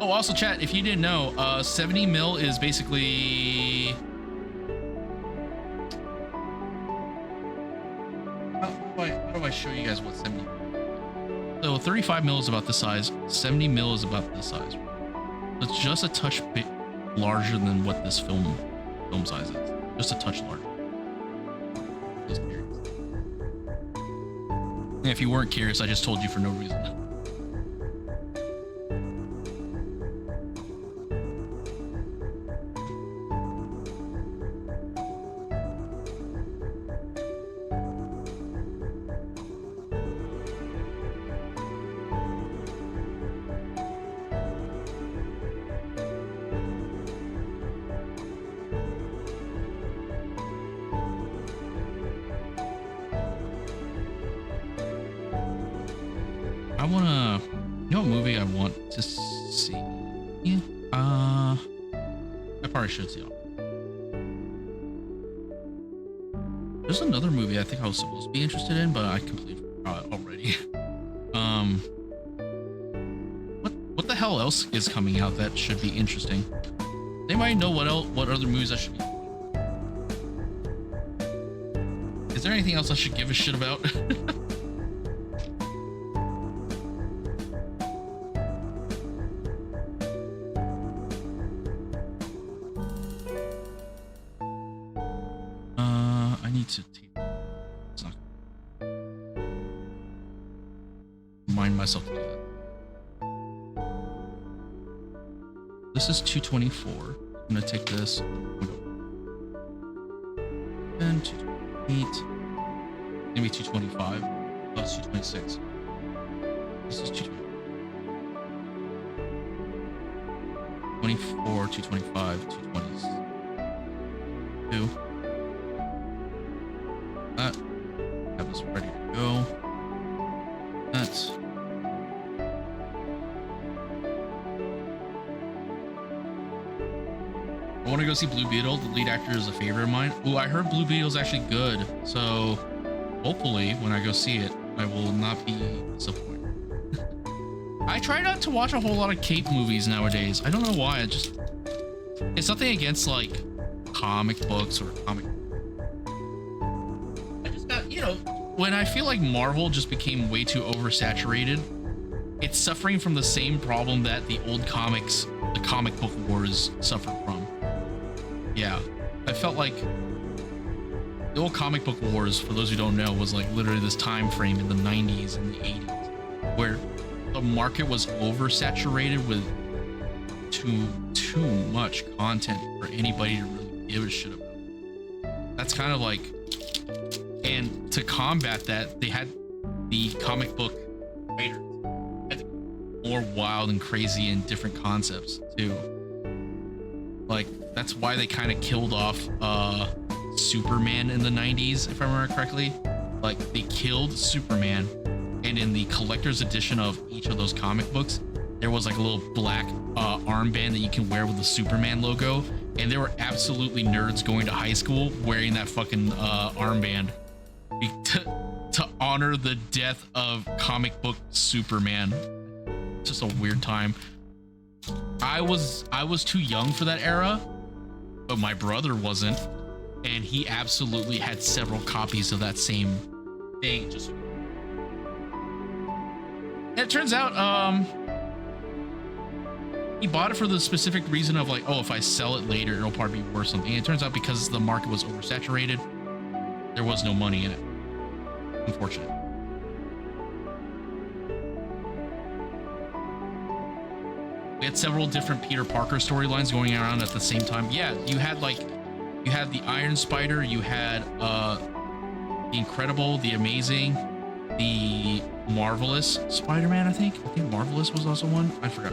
Oh, also, chat, if you didn't know, 70 mil is basically. How do I show you guys what 70 mil? So 35 mil is about this size. 70 mil is about this size. It's just a touch bit larger than what this film size is. Just a touch larger. Just curious. And if you weren't curious, I just told you for no reason. Should see. There's another movie I think I was supposed to be interested in, but I completely forgot already. hell else is coming out that should be interesting? They might know what other movies I should be. Is there anything else I should give a shit about? I need to it's not remind myself to do that. This is 224. I'm gonna take this and 228. Maybe 225. Oh, it's 226. This is 224, 225, 222. That. Have this ready to go. That's. I want to go see Blue Beetle. The lead actor is a favorite of mine. Ooh, I heard Blue Beetle's actually good. So hopefully when I go see it, I will not be disappointed. I try not to watch a whole lot of cape movies nowadays. I don't know why. It's nothing against like comic books or comic. I just got, when I feel like Marvel just became way too oversaturated, it's suffering from the same problem that the old comics, the comic book wars suffered from. Yeah, I felt like the old comic book wars, for those who don't know, was like literally this time frame in the 90s and the 80s where the market was oversaturated with too much content for anybody to really give a shit about. That's kind of like, and to combat that, they had the comic book writers had more wild and crazy and different concepts too. Like that's why they kind of killed off Superman in the 90s, if I remember correctly. Like they killed Superman, and in the collector's edition of each of those comic books, there was like a little black armband that you can wear with the Superman logo, and there were absolutely nerds going to high school wearing that fucking armband to honor the death of comic book Superman. Just a weird time. I was too young for that era, but my brother wasn't, and he absolutely had several copies of that same thing. And it turns out he bought it for the specific reason of like, oh, if I sell it later, it'll probably be worth something. And it turns out because the market was oversaturated, there was no money in it. Unfortunate. We had several different Peter Parker storylines going around at the same time. Yeah, you had the Iron Spider, you had the Incredible, the Amazing, the Marvelous Spider-Man, I think Marvelous was also one. I forgot.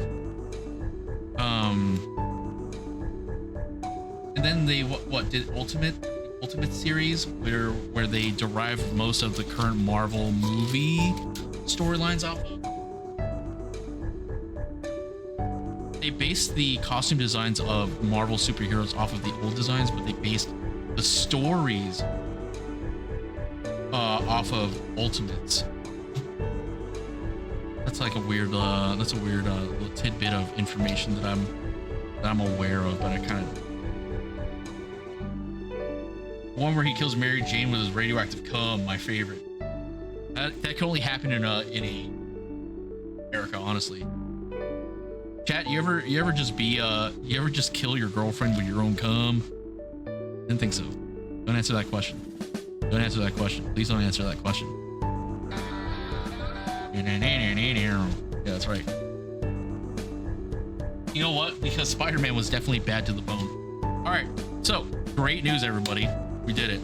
And then they what did Ultimate series where they derived most of the current Marvel movie storylines off of. They based the costume designs of Marvel superheroes off of the old designs, but they based the stories off of Ultimates. That's like a weird little tidbit of information that I'm aware of, but I kind of. One where he kills Mary Jane with his radioactive cum, my favorite. That can only happen in America, honestly. Chat, you ever just kill your girlfriend with your own cum? Didn't think so. Don't answer that question. Don't answer that question. Please don't answer that question. Yeah, that's right. You know what? Because Spider-Man was definitely bad to the bone. All right, so great news, everybody. We did it.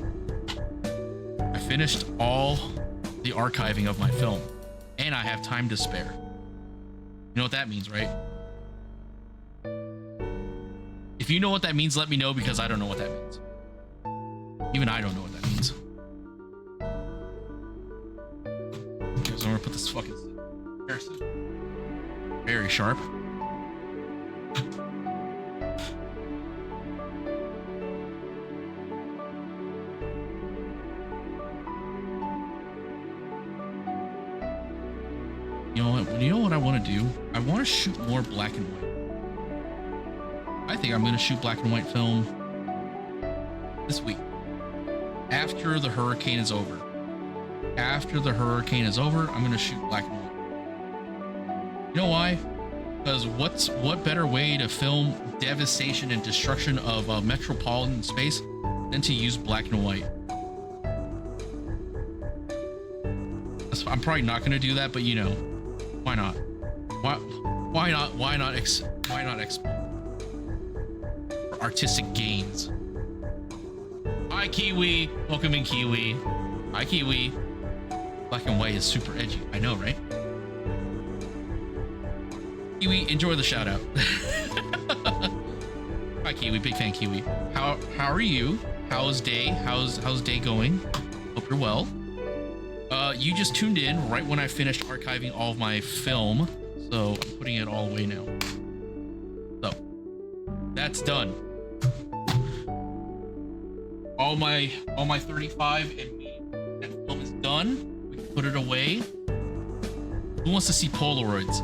I finished all the archiving of my film, and I have time to spare. You know what that means, right? If you know what that means, let me know, because I don't know what that means. Even I don't know what that means. Okay, so I'm gonna put this fucking very sharp. You know what I want to do? I want to shoot more black and white. I think I'm going to shoot black and white film this week. After the hurricane is over. After the hurricane is over, I'm going to shoot black and white. You know why? Because what better way to film devastation and destruction of a metropolitan space than to use black and white? I'm probably not going to do that, but you know, why not? Why not explore for artistic gains? Hi Kiwi, welcome in Kiwi. Hi Kiwi. Black and white is super edgy. I know, right? Kiwi, enjoy the shout out. Hi Kiwi, big fan Kiwi. How are you? How's day going? Hope you're well. You just tuned in right when I finished archiving all of my film, so I'm putting it all away now. So that's done. All my 35 and me and film is done. We can put it away. Who wants to see Polaroids?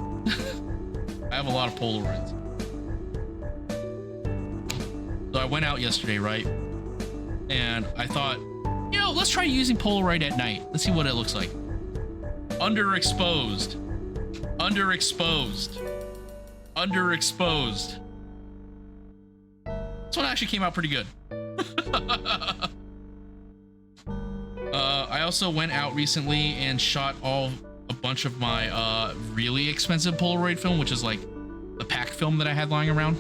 I have a lot of Polaroids. So I went out yesterday, right? And I thought, you know, let's try using Polaroid at night. Let's see what it looks like. Underexposed. Underexposed. Underexposed. This one actually came out pretty good. I also went out recently and shot a bunch of my really expensive Polaroid film, which is like the pack film that I had lying around.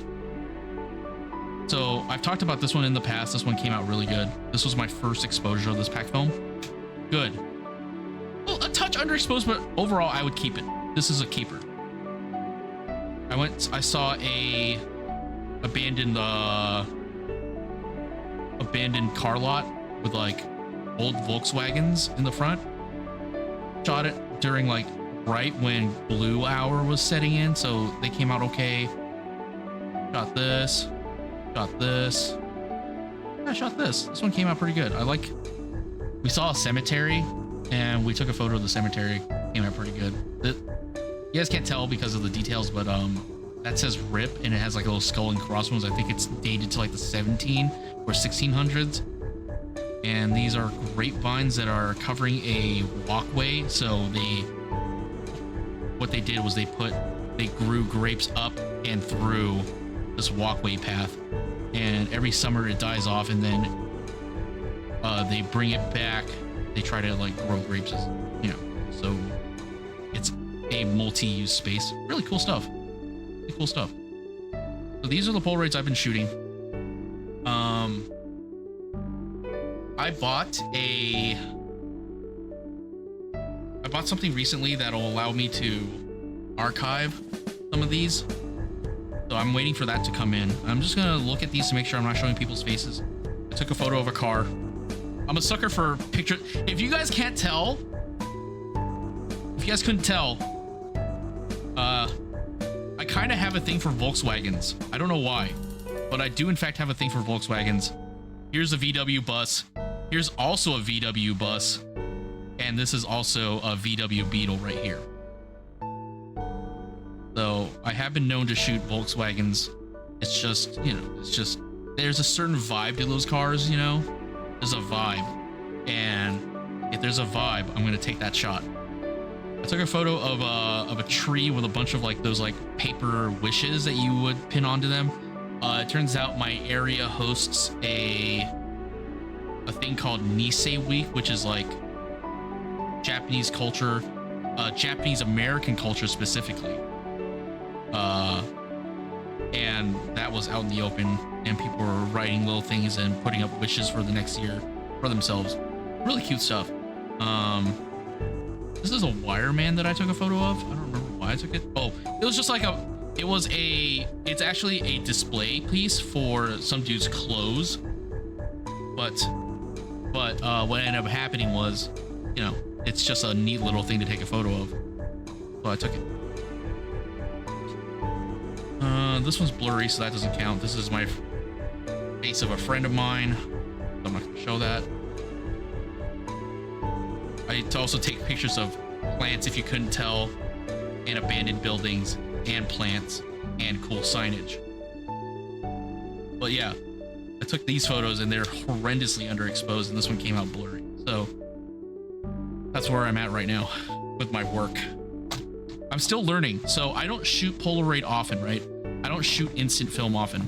So I've talked about this one in the past. This one came out really good. This was my first exposure of this pack film. Good. Well, a touch underexposed, but overall I would keep it. This is a keeper. I saw a abandoned car lot with like old Volkswagens in the front. Shot it during like right when blue hour was setting in, so they came out okay. Shot this. Shot this. I shot this. This one came out pretty good. We saw a cemetery and we took a photo of the cemetery. Came out pretty good. You guys can't tell because of the details, but that says RIP and it has like a little skull and crossbones. I think it's dated to like the 17 or 1600s. And these are grapevines that are covering a walkway. So what they did was they grew grapes up and through this walkway path, and every summer it dies off, and then they bring it back. They try to like grow grapes, you know. So it's a multi-use space. Really cool stuff. Really cool stuff. So these are the Polaroids I've been shooting. I bought something recently that'll allow me to archive some of these. So I'm waiting for that to come in. I'm just gonna look at these to make sure I'm not showing people's faces. I took a photo of a car. I'm a sucker for pictures. If you guys can't tell, if you guys couldn't tell, I kind of have a thing for Volkswagens. I don't know why, but I do in fact have a thing for Volkswagens. Here's a VW bus. Here's also a VW bus. And this is also a VW Beetle right here. So I have been known to shoot Volkswagens. It's just, you know, there's a certain vibe to those cars, you know. There's a vibe, and if there's a vibe, I'm gonna take that shot. I took a photo of a tree with a bunch of like those like paper wishes that you would pin onto them. It turns out my area hosts a thing called Nisei Week, which is like Japanese culture, Japanese American culture specifically. And that was out in the open, and people were writing little things and putting up wishes for the next year for themselves. Really cute stuff. This is a wireman that I took a photo of. I don't remember why I took it. Oh, it was just like it's actually a display piece for some dude's clothes. But what ended up happening was, you know, it's just a neat little thing to take a photo of. So I took it. This one's blurry, so that doesn't count. This is my face of a friend of mine. So I'm not gonna show that. I also take pictures of plants if you couldn't tell. and abandoned buildings and plants and cool signage. But yeah, I took these photos and they're horrendously underexposed, and this one came out blurry. So that's where I'm at right now with my work. I'm still learning. So I don't shoot Polaroid often, right? I don't shoot instant film often.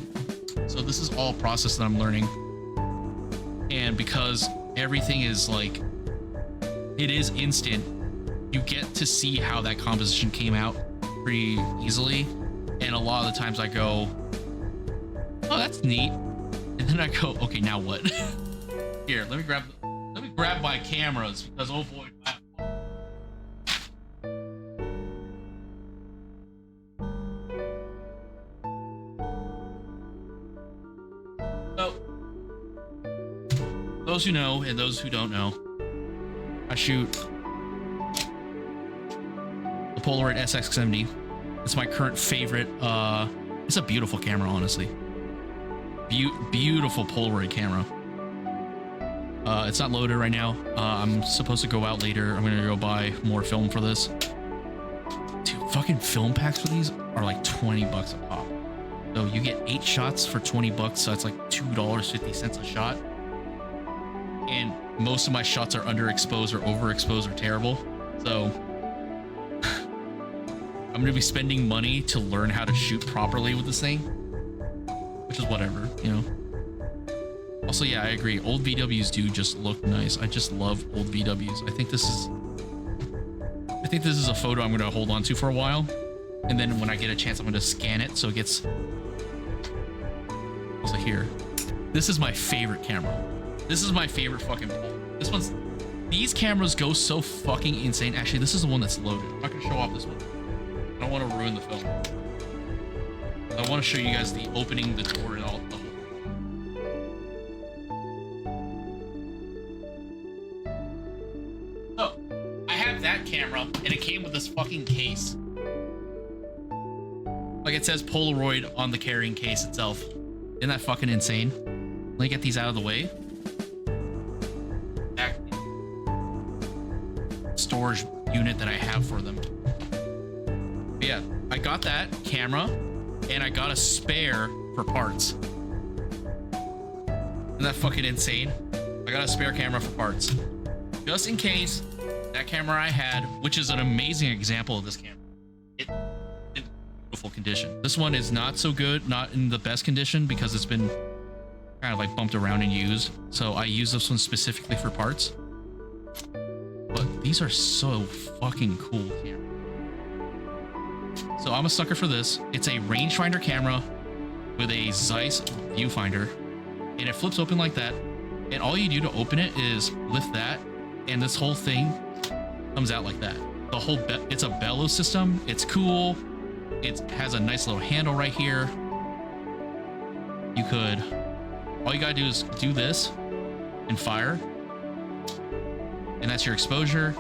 So this is all a process that I'm learning. And because everything is like, it is instant, you get to see how that composition came out pretty easily. And a lot of the times I go, oh, that's neat. And then I go, okay, now what? Here, let me grab my cameras, because oh boy. So, those who know and those who don't know, I shoot the Polaroid SX70. It's my current favorite. It's a beautiful camera, honestly. Beautiful Polaroid camera. It's not loaded right now. I'm supposed to go out later. I'm gonna go buy more film for this. Dude, fucking film packs for these are like 20 bucks a pop. So you get 8 shots for 20 bucks. So it's like $2.50 a shot. And most of my shots are underexposed or overexposed or terrible. So I'm gonna be spending money to learn how to shoot properly with this thing, which is whatever, you know. Also, yeah, I agree. Old VWs do just look nice. I just love old VWs. I think this is a photo I'm gonna hold on to for a while, and then when I get a chance, I'm gonna scan it so it gets. Also here, this is my favorite camera. This is my favorite fucking pole. These cameras go so fucking insane. Actually, this is the one that's loaded. I'm not gonna show off this one. I don't want to ruin the film. I want to show you guys the opening, the door, and all the whole. So, I have that camera, and it came with this fucking case. Like it says Polaroid on the carrying case itself. Isn't that fucking insane? Let me get these out of the way. Back storage unit that I have for them. But yeah, I got that camera and I got a spare for parts. Isn't that fucking insane? I got a spare camera for parts. Just in case that camera I had, which is an amazing example of this camera. It's in beautiful condition. This one is not so good, not in the best condition because it's been kind of like bumped around and used. So I use this one specifically for parts. But these are so fucking cool cameras. So I'm a sucker for this. It's a rangefinder camera with a Zeiss viewfinder, and it flips open like that. And all you do to open it is lift that, and this whole thing comes out like that. The whole it's a bellows system. It's cool. It has a nice little handle right here. All you gotta do is do this and fire, and that's your exposure.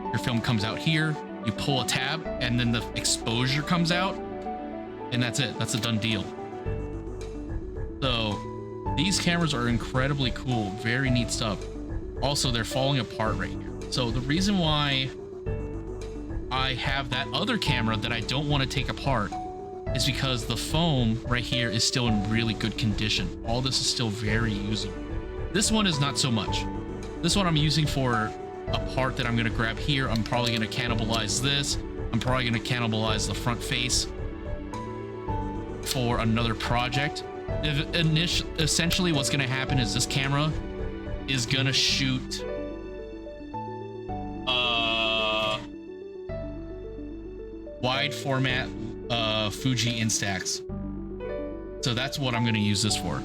Your film comes out here. You pull a tab and then the exposure comes out, and that's it. That's a done deal. So these cameras are incredibly cool. Very neat stuff. Also, they're falling apart right here. So the reason why I have that other camera that I don't want to take apart is because the foam right here is still in really good condition. All this is still very usable. This one is not so much. This one I'm using for a part that I'm going to grab here. I'm probably going to cannibalize this. I'm probably going to cannibalize the front face for another project. Essentially what's going to happen is this camera is going to shoot wide format Fuji Instax. So that's what I'm going to use this for.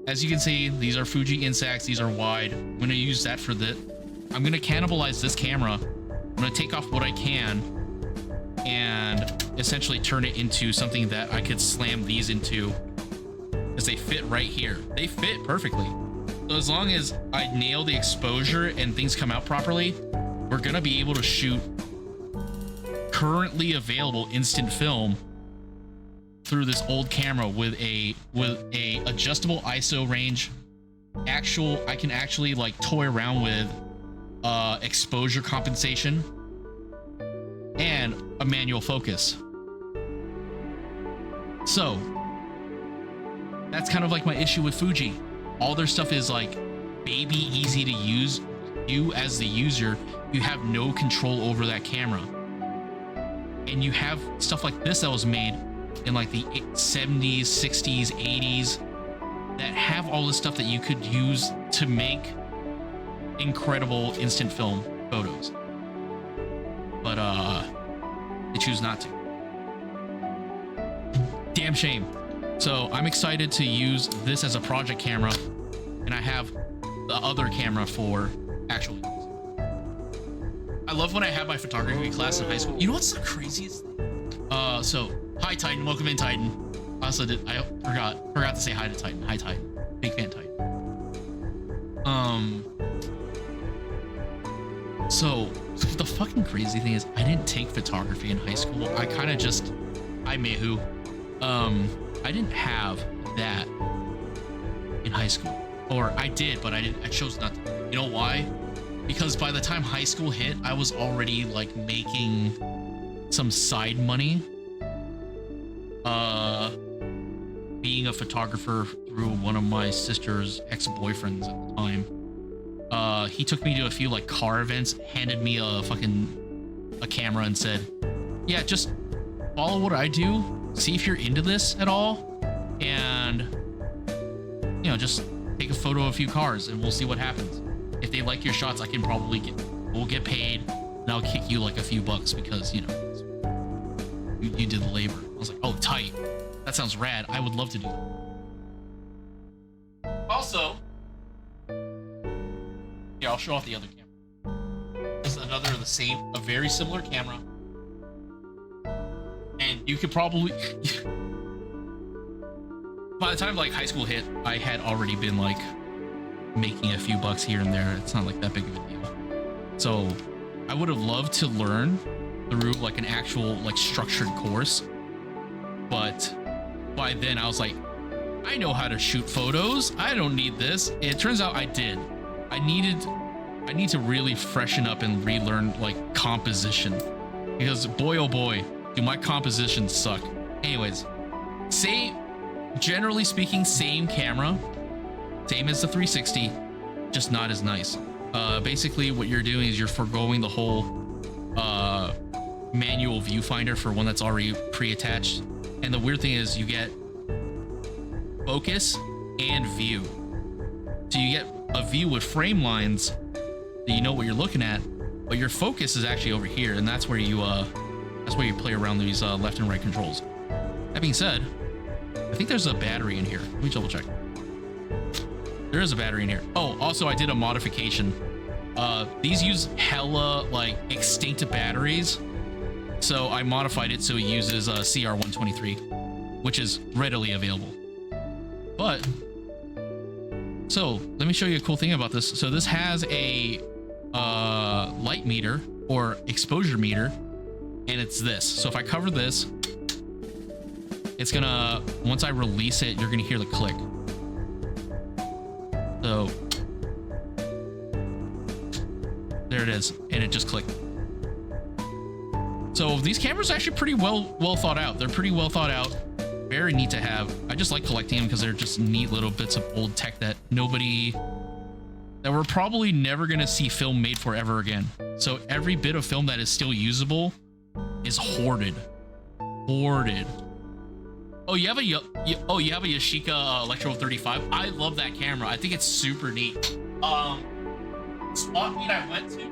As you can see, these are Fuji Instax. These are wide. I'm going to use that for that. I'm going to cannibalize this camera. I'm going to take off what I can and essentially turn it into something that I could slam these into, because they fit right here. They fit perfectly. So as long as I nail the exposure and things come out properly, we're going to be able to shoot currently available instant film through this old camera with a adjustable ISO range. I can actually like toy around with exposure compensation and a manual focus. So that's kind of like my issue with Fuji. All their stuff is like baby easy to use. You as the user, you have no control over that camera. And you have stuff like this that was made in like the 70s, 60s, 80s that have all this stuff that you could use to make incredible instant film photos. But they choose not to. Damn shame. So I'm excited to use this as a project camera, and I have the other camera for actual use. I love when I have my photography class in high school. You know what's the craziest thing? So hi Titan, welcome in Titan. I forgot to say hi to Titan. Hi Titan, big fan Titan. So the fucking crazy thing is I didn't take photography in high school. I kind of just, I Mehu. I didn't have that in high school, or I did, but I chose not to. You know why? Because by the time high school hit, I was already like making some side money, being a photographer through one of my sister's ex-boyfriends at the time. He took me to a few like car events, handed me a camera and said, yeah, just follow what I do, see if you're into this at all, and you know, just take a photo of a few cars and we'll see what happens. If they like your shots, I can probably we'll get paid, and I'll kick you like a few bucks because, you know, you did the labor. I was like, oh, tight. That sounds rad. I would love to do that. Also, yeah, I'll show off the other camera. This is another of the same, a very similar camera. And you could probably, by the time like high school hit, I had already been like making a few bucks here and there. It's not like that big of a deal. So I would have loved to learn through like an actual like structured course, but by then I was like, I know how to shoot photos. I don't need this. It turns out I did. I need to really freshen up and relearn like composition, because boy oh boy, do my compositions suck. Anyways, generally speaking, same camera, same as the 360, just not as nice. Basically what you're doing is you're foregoing the whole manual viewfinder for one that's already pre-attached. And the weird thing is you get focus and view. So you get a view with frame lines so you know what you're looking at, but your focus is actually over here, and that's where you play around these left and right controls. That being said, I think there's a battery in here. Let me double check. There is a battery in here. Oh, also I did a modification. These use hella like extinct batteries, so I modified it so it uses CR123, which is readily available. But so let me show you a cool thing about this. So this has a light meter or exposure meter, and it's this. So if I cover this, it's gonna, once I release it, you're gonna hear the click. So there it is, and it just clicked. So these cameras are actually pretty well thought out. They're pretty well thought out, very neat to have. I just like collecting them because they're just neat little bits of old tech that we're probably never gonna see film made for ever again. So every bit of film that is still usable is hoarded. Oh, you have a Yashica Electro 35. I love that camera. I think it's super neat. Swap meet I went to,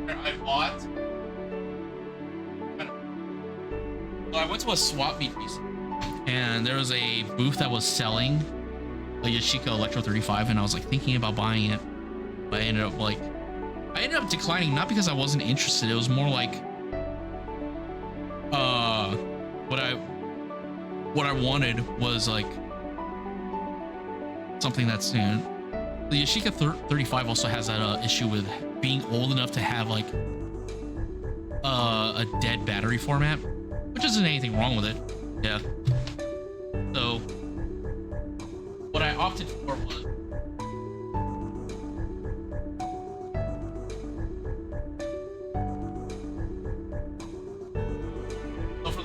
where I bought. So I went to a swap meet recently, and there was a booth that was selling a Yashica Electro 35, and I was like thinking about buying it, but I ended up declining, not because I wasn't interested. It was more like what I wanted was like something that's, you know, the Yashica 35 also has that issue with being old enough to have like a dead battery format, which isn't anything wrong with it. Yeah. So what I opted for was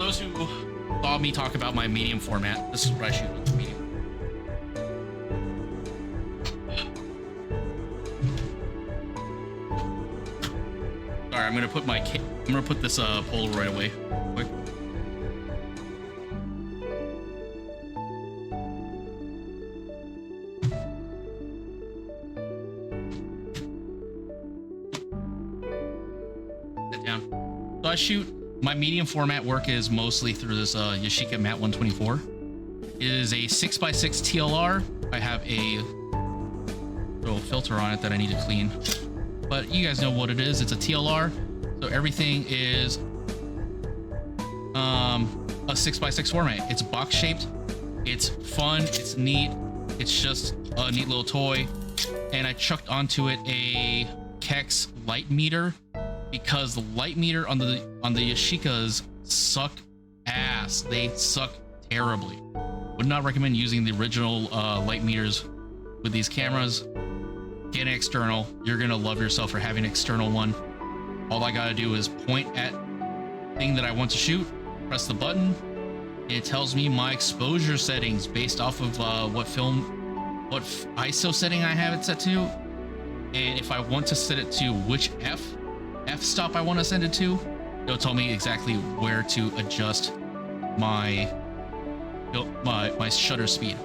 those who saw me talk about my medium format, this is what I shoot with the medium. All right, I'm gonna put this Polaroid away quick. Sit down. So I shoot. My medium format work is mostly through this Yashica Mat 124. It is a 6x6 TLR. I have a little filter on it that I need to clean, but you guys know what it is. It's a TLR, so everything is a 6x6 format. It's box shaped. It's fun. It's neat. It's just a neat little toy. And I chucked onto it a Kex light meter, because the light meter on the Yashicas suck ass. They suck terribly. Would not recommend using the original light meters with these cameras. Get an external. You're gonna love yourself for having an external one. All I gotta do is point at thing that I want to shoot, press the button, and it tells me my exposure settings based off of what ISO setting I have it set to. And if I want to set it to which f-stop I want to send it to, it'll tell me exactly where to adjust my shutter speed.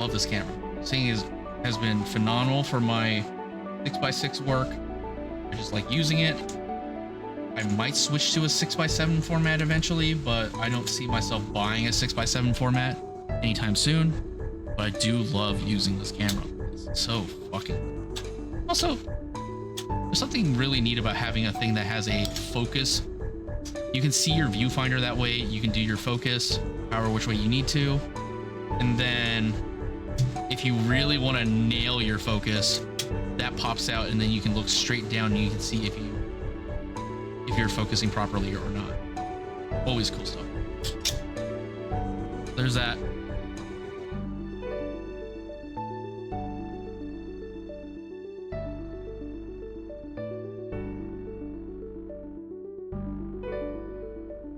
Love this camera. This thing has been phenomenal for my 6x6 work. I just like using it. I might switch to a 6x7 format eventually, but I don't see myself buying a 6x7 format anytime soon. But I do love using this camera. It's so fucking... Also, there's something really neat about having a thing that has a focus. You can see your viewfinder that way. You can do your focus however which way you need to. And then if you really want to nail your focus, that pops out, and then you can look straight down and you can see if you're focusing properly or not. Always cool stuff. There's that.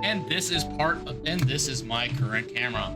And this is my current camera.